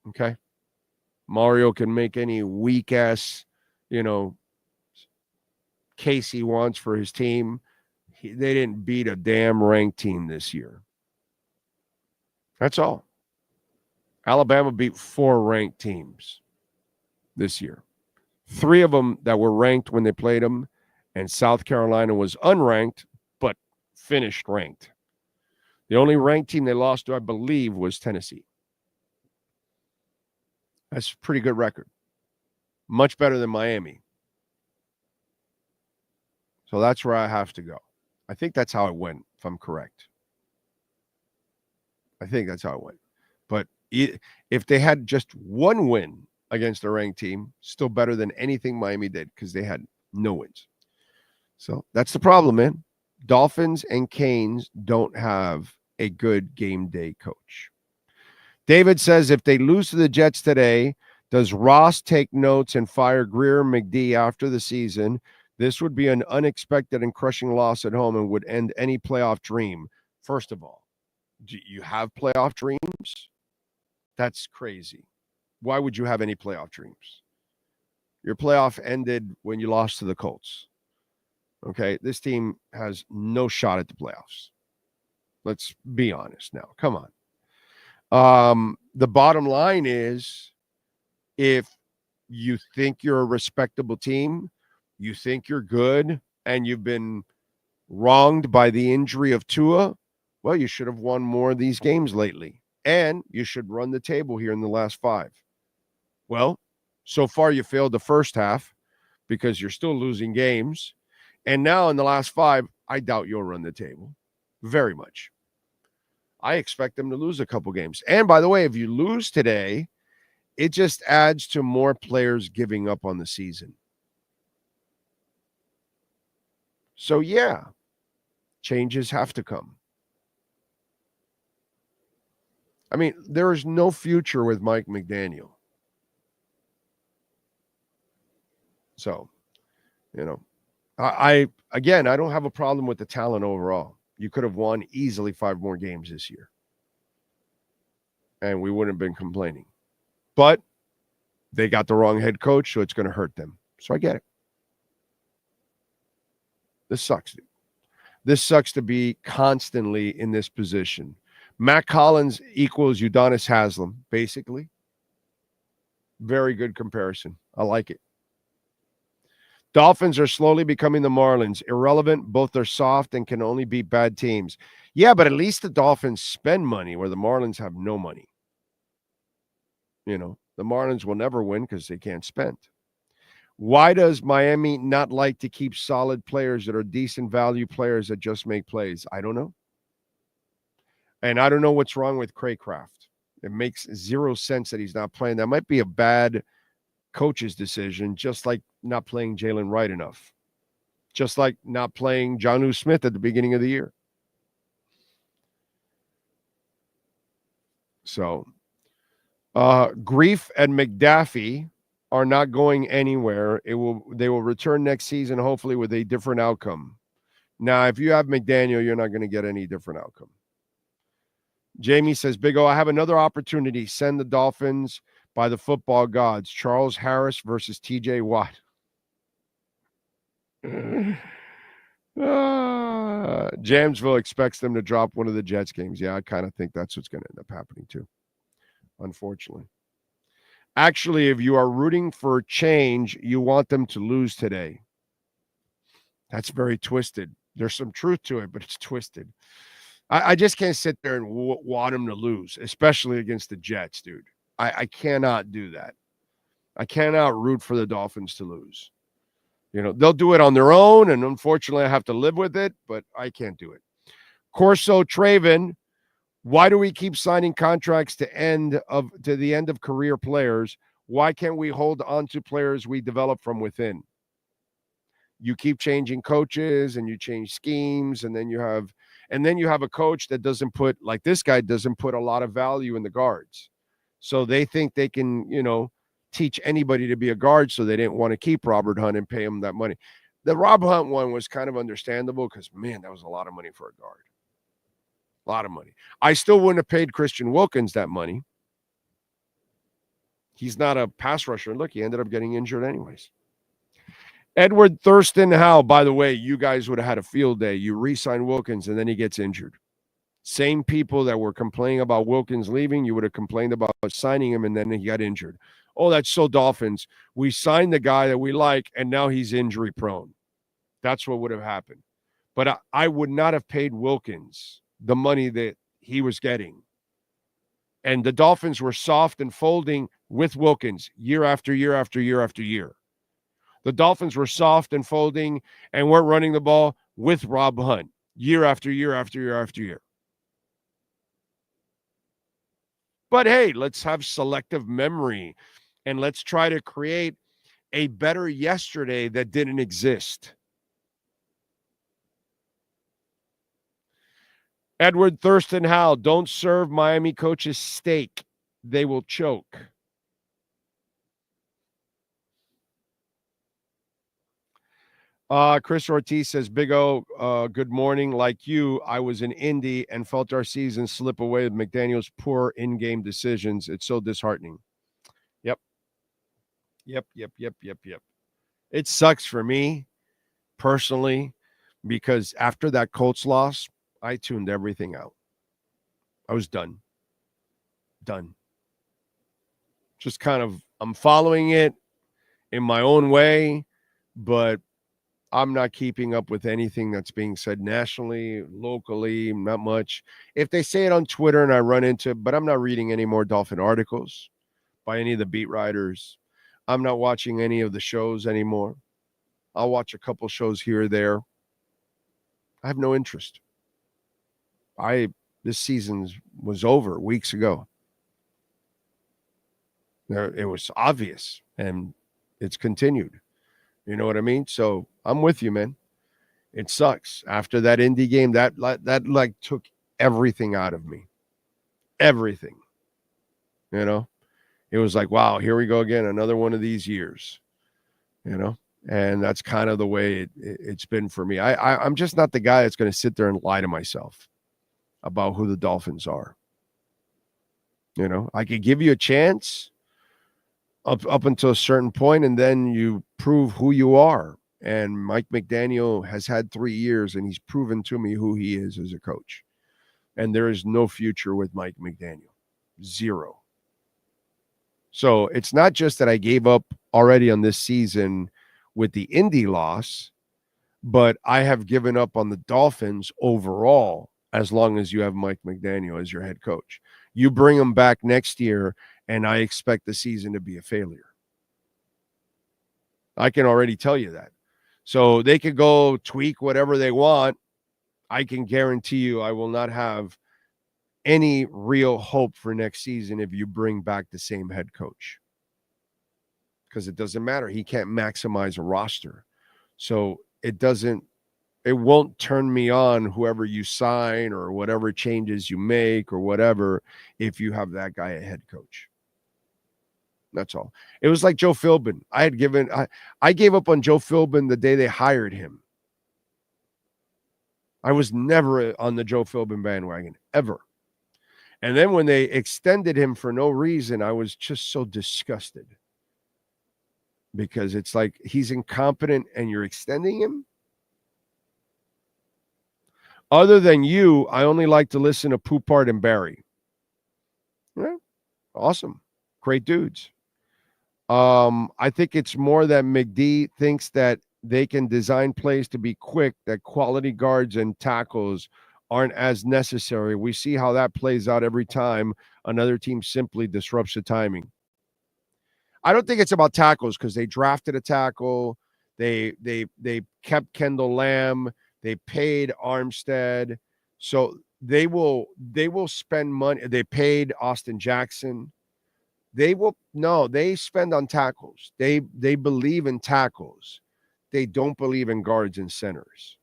Okay? Mario can make any weak-ass, case he wants for his team. They didn't beat a damn ranked team this year. That's all. Alabama beat 4 ranked teams this year. 3 of them that were ranked when they played them, and South Carolina was unranked, but finished ranked. The only ranked team they lost to, I believe, was Tennessee. That's a pretty good record. Much better than Miami. So that's where I have to go. I think that's how it went, if I'm correct. I think that's how it went. But if they had just one win against a ranked team, still better than anything Miami did because they had no wins. So that's the problem, man. Dolphins and Canes don't have a good game day coach. David says if they lose to the Jets today, does Ross take notes and fire Greer and McD after the season? This would be an unexpected and crushing loss at home and would end any playoff dream. First of all, do you have playoff dreams? That's crazy. Why would you have any playoff dreams? Your playoff ended when you lost to the Colts. Okay, this team has no shot at the playoffs. Let's be honest now. Come on. The bottom line is, if you think you're a respectable team, you think you're good, and you've been wronged by the injury of Tua, well, you should have won more of these games lately, and you should run the table here in the last 5. Well, so far you failed the first half because you're still losing games, and now in the last 5, I doubt you'll run the table very much. I expect them to lose a couple games. And by the way, if you lose today, it just adds to more players giving up on the season. So, yeah, changes have to come. I mean, there is no future with Mike McDaniel. So, I don't have a problem with the talent overall. You could have won easily 5 more games this year, and we wouldn't have been complaining. But they got the wrong head coach, so it's going to hurt them. So I get it. This sucks, dude. This sucks to be constantly in this position. Matt Collins equals Udonis Haslem, basically. Very good comparison. I like it. Dolphins are slowly becoming the Marlins. Irrelevant. Both are soft and can only beat bad teams. Yeah, but at least the Dolphins spend money where the Marlins have no money. The Marlins will never win because they can't spend. Why does Miami not like to keep solid players that are decent value players that just make plays? I don't know. And I don't know what's wrong with Craycraft. It makes zero sense that he's not playing. That might be a bad coach's decision, just like not playing Jalen Wright enough. Just like not playing Jonnu Smith at the beginning of the year. So, Grief and McDaffie are not going anywhere. They will return next season, hopefully with a different outcome. Now, if you have McDaniel, you're not going to get any different outcome. Jamie says, Big O, I have another opportunity. Send the Dolphins by the football gods. Charles Harris versus TJ Watt. Jamesville expects them to drop one of the Jets games. Yeah, I kind of think that's what's going to end up happening too, unfortunately. Actually, if you are rooting for change, you want them to lose today. That's very twisted. There's some truth to it, but it's twisted. I just can't sit there and want them to lose, especially against the Jets, dude. I cannot do that. I cannot root for the Dolphins to lose. They'll do it on their own, and unfortunately, I have to live with it, but I can't do it. Corso Traven, why do we keep signing contracts to the end of career players? Why can't we hold on to players we develop from within? You keep changing coaches, and you change schemes, and then you have a coach that doesn't put, like this guy, doesn't put a lot of value in the guards. So they think they can, teach anybody to be a guard, so they didn't want to keep Robert Hunt and pay him that money. The Rob Hunt one was kind of understandable because, man, that was a lot of money for a guard. A lot of money. I still wouldn't have paid Christian Wilkins that money. He's not a pass rusher. Look, he ended up getting injured anyways. Edward Thurston Howe, by the way, you guys would have had a field day. You re-sign Wilkins, and then he gets injured. Same people that were complaining about Wilkins leaving, you would have complained about signing him, and then he got injured. Oh, that's so Dolphins. We signed the guy that we like, and now he's injury prone. That's what would have happened. But I would not have paid Wilkins the money that he was getting. And the Dolphins were soft and folding with Wilkins year after year after year after year. The Dolphins were soft and folding and weren't running the ball with Rob Hunt year after year after year after year. But hey, let's have selective memory and let's try to create a better yesterday that didn't exist. Edward Thurston Howe, don't serve Miami coaches steak. They will choke. Chris Ortiz says, Big O, good morning. Like you, I was in Indy and felt our season slip away with McDaniel's poor in-game decisions. It's so disheartening. Yep. It sucks for me personally because after that Colts loss, I tuned everything out. I was done. Just kind of, I'm following it in my own way, but I'm not keeping up with anything that's being said nationally, locally, not much. If they say it on Twitter and I run into it, but I'm not reading any more Dolphin articles by any of the beat writers. I'm not watching any of the shows anymore. I'll watch a couple shows here or there. I have no interest. This season was over weeks ago. It was obvious, and it's continued. You know what I mean? So I'm with you, man. It sucks. After that Indy game, that took everything out of me. Everything. You know? It was like, wow, here we go again, another one of these years. You know? And that's kind of the way it's been for me. I'm just not the guy that's going to sit there and lie to myself about who the Dolphins are. You know, I could give you a chance up until a certain point, and then you prove who you are. And Mike McDaniel has had 3 years, and he's proven to me who he is as a coach. And there is no future with Mike McDaniel. Zero. So it's not just that I gave up already on this season with the Indy loss, but I have given up on the Dolphins overall as long as you have Mike McDaniel as your head coach. You bring him back next year, and I expect the season to be a failure. I can already tell you that. So they could go tweak whatever they want. I can guarantee you I will not have any real hope for next season if you bring back the same head coach. Because it doesn't matter. He can't maximize a roster. So it won't turn me on whoever you sign or whatever changes you make or whatever if you have that guy a head coach. That's all. It was like Joe Philbin. I gave up on Joe Philbin the day they hired him. I was never on the Joe Philbin bandwagon, ever. And then when they extended him for no reason, I was just so disgusted. Because it's like he's incompetent and you're extending him? Other than you, I only like to listen to Poupart and Barry. Yeah, awesome. Great dudes. I think it's more that McD thinks that they can design plays to be quick, that quality guards and tackles aren't as necessary. We see how that plays out every time another team simply disrupts the timing. I don't think it's about tackles because they drafted a tackle. They kept Kendall Lamb. They paid Armstead. So they will spend money. They paid Austin Jackson. They spend on tackles. They believe in tackles. They don't believe in guards and centers.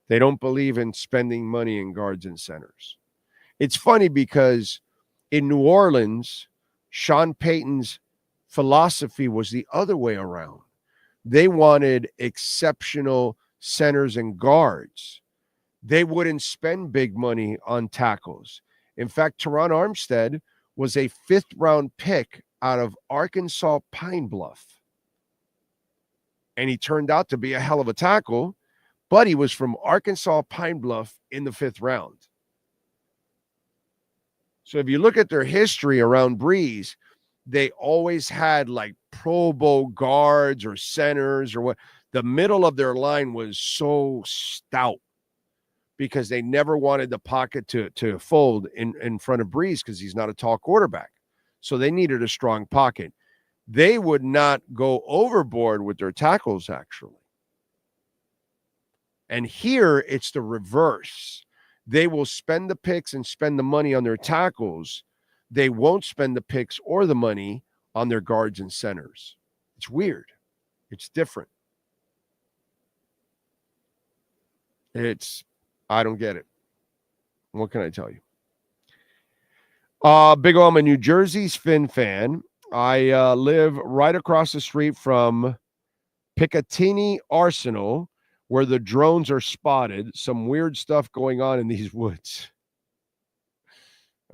They don't believe in spending money in guards and centers. It's funny because in New Orleans, Sean Payton's philosophy was the other way around. They wanted exceptional centers and guards. They wouldn't spend big money on tackles. In fact, Teron Armstead was a 5th-round pick out of Arkansas Pine Bluff. And he turned out to be a hell of a tackle, but he was from Arkansas Pine Bluff in the 5th round. So if you look at their history around Breeze, they always had like Pro Bowl guards or centers or what. The middle of their line was so stout because they never wanted the pocket to fold in front of Breeze because he's not a tall quarterback. So they needed a strong pocket. They would not go overboard with their tackles, actually. And here it's the reverse. They will spend the picks and spend the money on their tackles. They won't spend the picks or the money on their guards and centers. It's weird. It's different. I don't get it. What can I tell you? Big O, I'm a New Jersey's Finn fan. I live right across the street from Picatinny Arsenal, where the drones are spotted. Some weird stuff going on in these woods.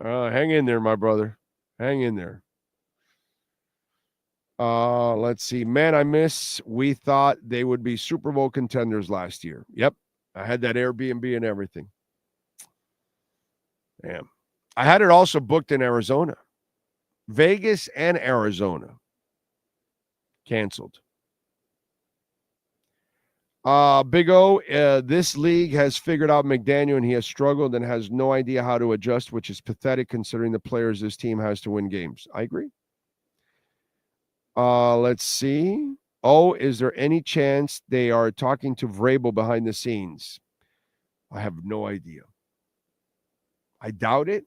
Hang in there, my brother. Hang in there. Let's see. Man, we thought they would be Super Bowl contenders last year. Yep. I had that Airbnb and everything. Damn. I had it also booked in Arizona. Vegas and Arizona. Canceled. Big O, this league has figured out McDaniel, and he has struggled and has no idea how to adjust, which is pathetic considering the players this team has to win games. I agree. Let's see. Oh, is there any chance they are talking to Vrabel behind the scenes? I have no idea. I doubt it,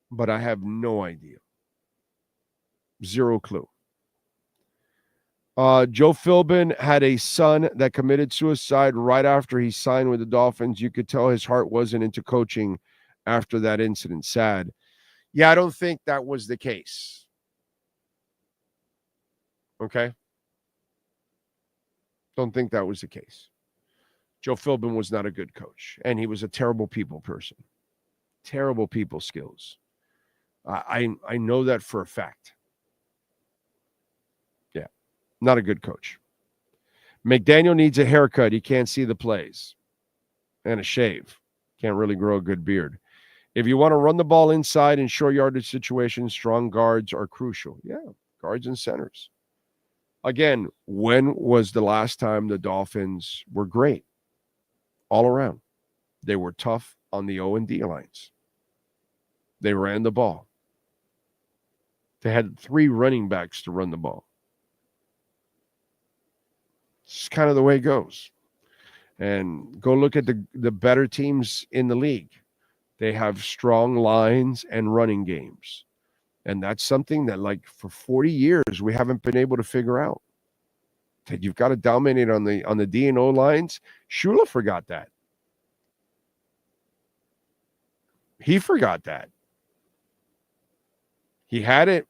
but I have no idea. Zero clue. Joe Philbin had a son that committed suicide right after he signed with the Dolphins. You could tell his heart wasn't into coaching after that incident. Sad. Yeah, I don't think that was the case. Okay? Don't think that was the case. Joe Philbin was not a good coach, and he was a terrible people person. Terrible people skills. I know that for a fact. Yeah, not a good coach. McDaniel needs a haircut. He can't see the plays. And a shave. Can't really grow a good beard. If you want to run the ball inside in short yardage situations, strong guards are crucial. Yeah, guards and centers. Again, when was the last time the Dolphins were great? All around. They were tough on the O and D lines. They ran the ball. They had 3 running backs to run the ball. It's kind of the way it goes. And go look at the better teams in the league. They have strong lines and running games. And that's something that, like, for 40 years, we haven't been able to figure out. That you've got to dominate on the D and O lines. Shula forgot that. He forgot that. He had it.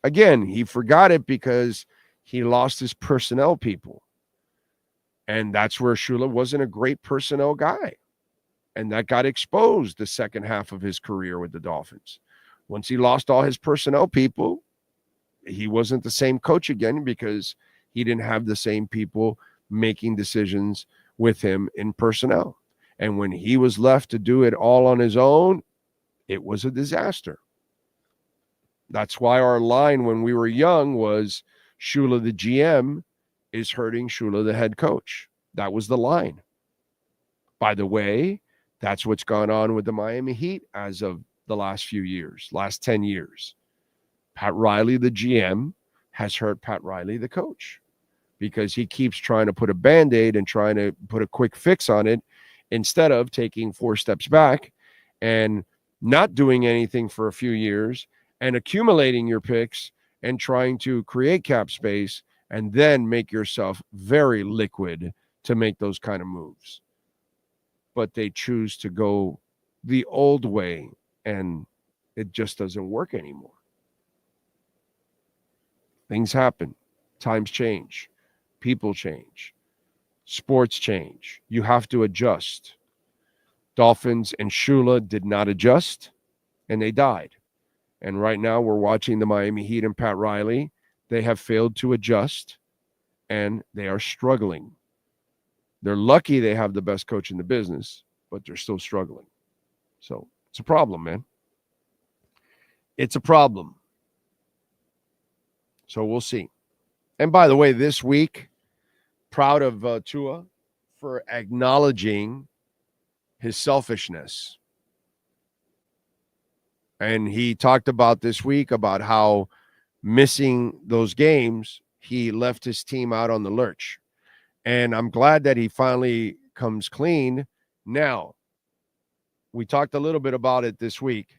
Again, he forgot it because he lost his personnel people. And that's where Shula wasn't a great personnel guy. And that got exposed the second half of his career with the Dolphins. Once he lost all his personnel people, he wasn't the same coach again because he didn't have the same people making decisions with him in personnel. And when he was left to do it all on his own, it was a disaster. That's why our line when we were young was Shula the GM is hurting Shula the head coach. That was the line. By the way, that's what's gone on with the Miami Heat as of the last few years, last 10 years. Pat Riley, the GM, has hurt Pat Riley, the coach, because he keeps trying to put a Band-Aid and trying to put a quick fix on it instead of taking 4 steps back and not doing anything for a few years and accumulating your picks and trying to create cap space and then make yourself very liquid to make those kind of moves. But they choose to go the old way, and it just doesn't work anymore. Things happen. Times change. People change. Sports change. You have to adjust. Dolphins and Shula did not adjust, and they died. And right now we're watching the Miami Heat and Pat Riley. They have failed to adjust, and they are struggling. They're lucky they have the best coach in the business, but they're still struggling. So it's a problem, man. It's a problem. So we'll see. And by the way, this week, proud of Tua for acknowledging his selfishness. And he talked about this week about how missing those games, he left his team out on the lurch. And I'm glad that he finally comes clean. Now, we talked a little bit about it this week.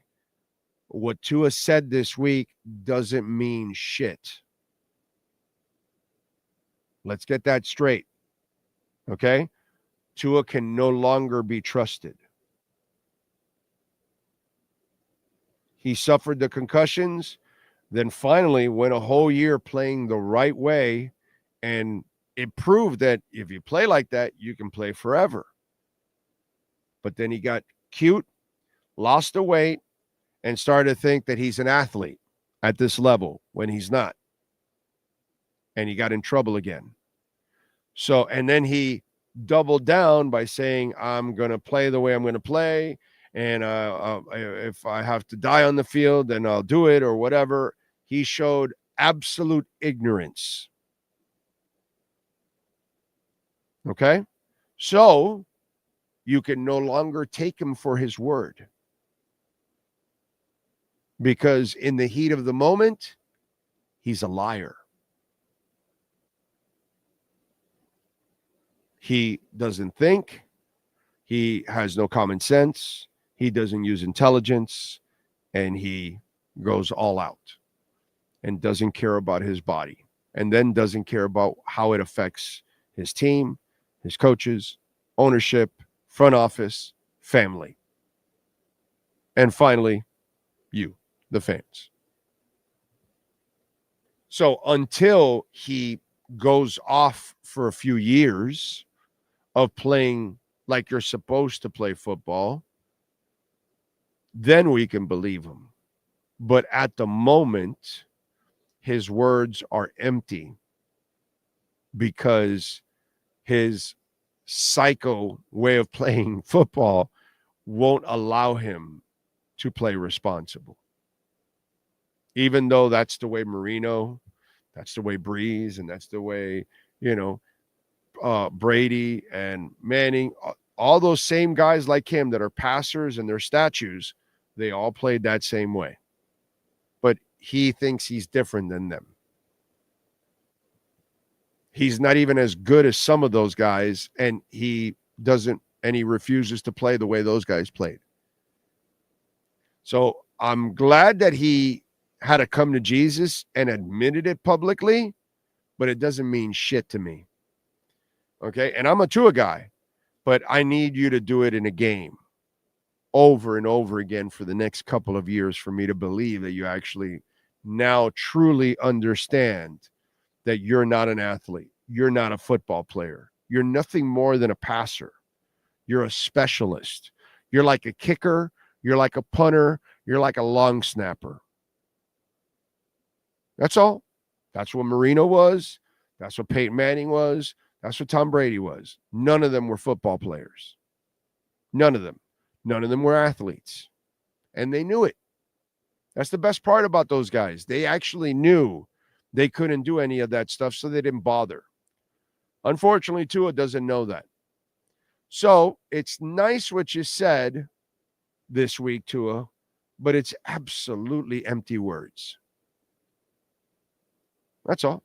What Tua said this week doesn't mean shit. Let's get that straight. Okay? Tua can no longer be trusted. He suffered the concussions, then finally went a whole year playing the right way, and it proved that if you play like that, you can play forever. But then he got cute, lost the weight, and started to think that he's an athlete at this level when he's not. And he got in trouble again. So, and then he doubled down by saying, I'm going to play the way I'm going to play. And if I have to die on the field, then I'll do it or whatever. He showed absolute ignorance. Okay? So you can no longer take him for his word. Because in the heat of the moment, he's a liar. He doesn't think. He has no common sense. He doesn't use intelligence. And he goes all out and doesn't care about his body. And then doesn't care about how it affects his team, his coaches, ownership, front office, family. And finally, you, the fans. So until he goes off for a few years of playing like you're supposed to play football, then we can believe him. But at the moment, his words are empty because his psycho way of playing football won't allow him to play responsible. Even though that's the way Marino, that's the way Breeze, and that's the way, Brady and Manning, all those same guys like him that are passers and they're statues, they all played that same way. But he thinks he's different than them. He's not even as good as some of those guys, and he refuses to play the way those guys played. So I'm glad that he had to come to Jesus and admitted it publicly, but it doesn't mean shit to me. Okay? And I'm a Tua guy, but I need you to do it in a game over and over again for the next couple of years for me to believe that you actually now truly understand that you're not an athlete. You're not a football player. You're nothing more than a passer. You're a specialist. You're like a kicker. You're like a punter. You're like a long snapper. That's all. That's what Marino was. That's what Peyton Manning was. That's what Tom Brady was. None of them were football players. None of them. None of them were athletes. And they knew it. That's the best part about those guys. They actually knew they couldn't do any of that stuff, so they didn't bother. Unfortunately, Tua doesn't know that. So it's nice what you said this week, Tua, but it's absolutely empty words. That's all.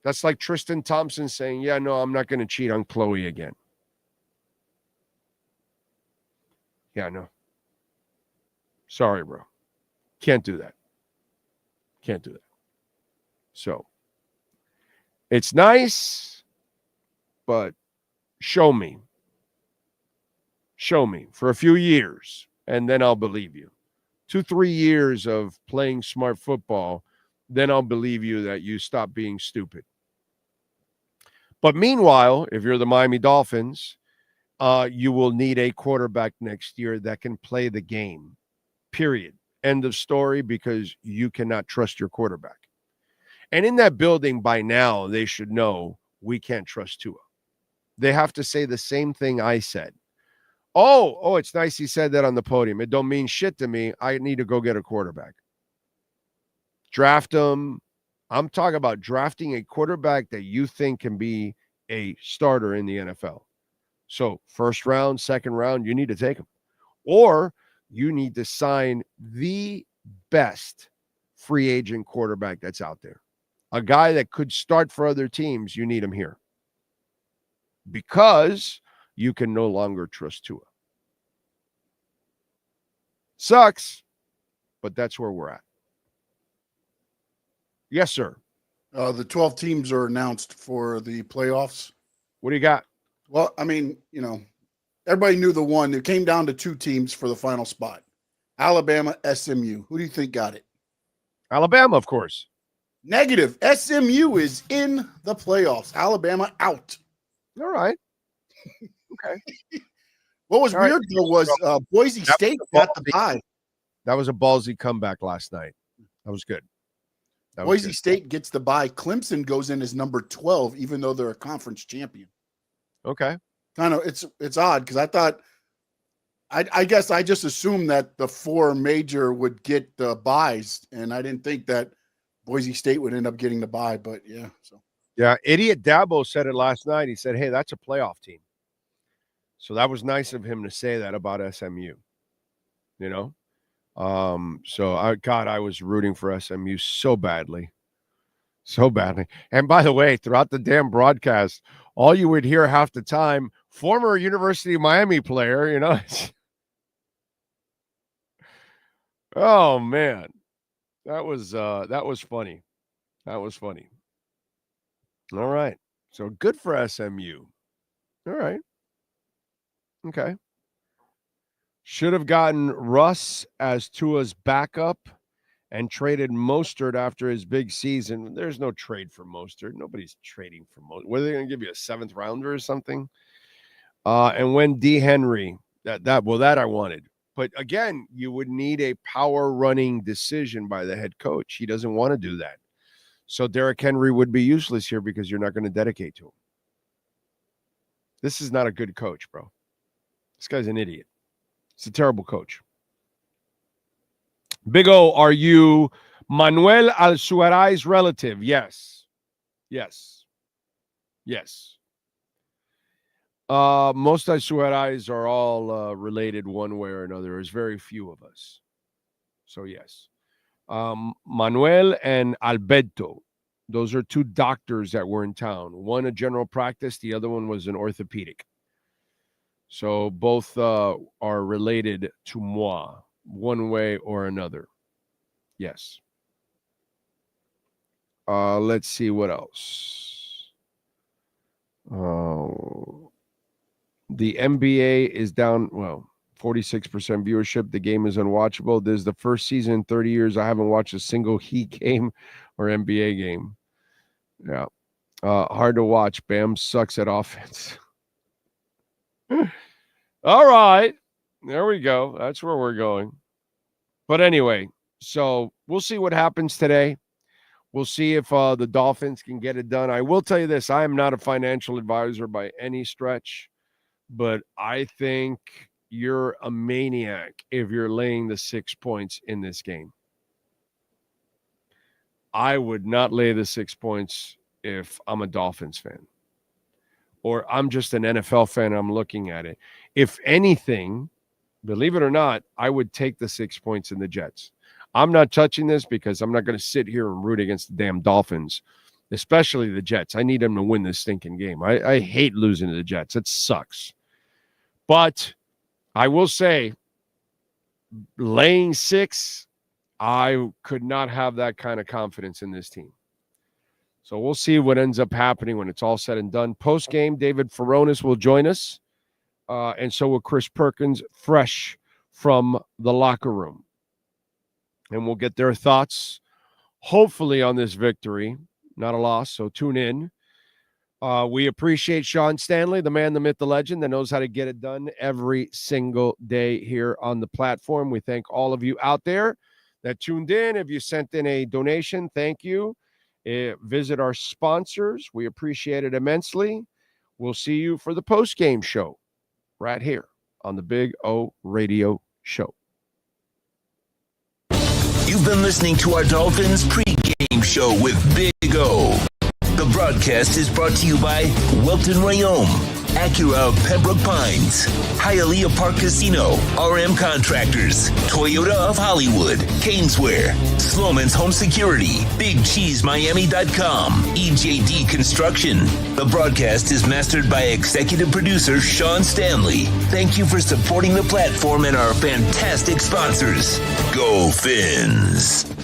That's like Tristan Thompson saying, yeah, no, I'm not going to cheat on Chloe again. Yeah, no. Sorry, bro. Can't do that. Can't do that. So it's nice, but show me. Show me for a few years, and then I'll believe you. 2-3 years of playing smart football, then I'll believe you that you stop being stupid. But meanwhile, if you're the Miami Dolphins, you will need a quarterback next year that can play the game, period. End of story, because you cannot trust your quarterback. And in that building by now, they should know we can't trust Tua. They have to say the same thing I said. Oh, it's nice he said that on the podium. It don't mean shit to me. I need to go get a quarterback. Draft him. I'm talking about drafting a quarterback that you think can be a starter in the NFL. So first round, second round, you need to take him. Or you need to sign the best free agent quarterback that's out there. a guy that could start for other teams, you need him here. Because you can no longer trust Tua. Sucks, but that's where we're at. Yes, sir. The 12 teams are announced for the playoffs. What do you got? Well, I mean, everybody knew the one. It came down to 2 teams for the final spot. Alabama, SMU. Who do you think got it? Alabama, of course. Negative. SMU is in the playoffs. Alabama out. All right. Okay. What was weird, though, was Boise State got the bye. That was a ballsy comeback last night. That was good. Boise State gets the bye. Clemson goes in as number 12, even though they're a conference champion. Okay. Kind of, it's odd because I thought, I guess I just assumed that the 4 major would get the byes, and I didn't think that Boise State would end up getting the bye. But yeah, yeah. Idiot Dabo said it last night. He said, "Hey, that's a playoff team." So that was nice of him to say that about SMU. So I was rooting for SMU so badly. And by the way, throughout the damn broadcast, all you would hear half the time, former University of Miami player, Oh man. That was funny. That was funny. All right. So good for SMU. All right. Okay. Should have gotten Russ as Tua's backup and traded Mostert after his big season. There's no trade for Mostert. Nobody's trading for Mostert. Were they going to give you a 7th rounder or something? And when D. Henry, that I wanted. But again, you would need a power running decision by the head coach. He doesn't want to do that. So Derrick Henry would be useless here because you're not going to dedicate to him. This is not a good coach, bro. This guy's an idiot. It's a terrible coach. Big O, are you Manuel Alzuaray's relative? Yes. Most Alzuarays are all related one way or another. There's very few of us. So, yes. Manuel and Alberto, those are 2 doctors that were in town. One a general practice, the other one was an orthopedic. So both are related to moi, one way or another. Yes. Let's see what else. The NBA is down, 46% viewership. The game is unwatchable. This is the first season in 30 years I haven't watched a single Heat game or NBA game. Yeah. Hard to watch. Bam sucks at offense. All right. There we go. That's where we're going. But anyway, so we'll see what happens today. We'll see if the Dolphins can get it done. I will tell you this. I am not a financial advisor by any stretch, but I think you're a maniac if you're laying the 6 points in this game. I would not lay the 6 points if I'm a Dolphins fan. Or I'm just an NFL fan, I'm looking at it. If anything, believe it or not, I would take the 6 points in the Jets. I'm not touching this because I'm not going to sit here and root against the damn Dolphins, especially the Jets. I need them to win this stinking game. I hate losing to the Jets. It sucks. But I will say, laying 6, I could not have that kind of confidence in this team. So we'll see what ends up happening when it's all said and done. Post-game, David Furones will join us, and so will Chris Perkins, fresh from the locker room. And we'll get their thoughts, hopefully, on this victory. Not a loss, so tune in. We appreciate Sean Stanley, the man, the myth, the legend, that knows how to get it done every single day here on the platform. We thank all of you out there that tuned in. If you sent in a donation, thank you. Visit our sponsors. We appreciate it immensely. We'll see you for the post-game show right here on the Big O Radio Show. You've been listening to our Dolphins pregame show with Big O. The broadcast is brought to you by Welton Rayom, Acura of Pembroke Pines, Hialeah Park Casino, RM Contractors, Toyota of Hollywood, Caneswear, Sloman's Home Security, BigCheeseMiami.com, EJD Construction. The broadcast is mastered by executive producer Sean Stanley. Thank you for supporting the platform and our fantastic sponsors. Go Fins!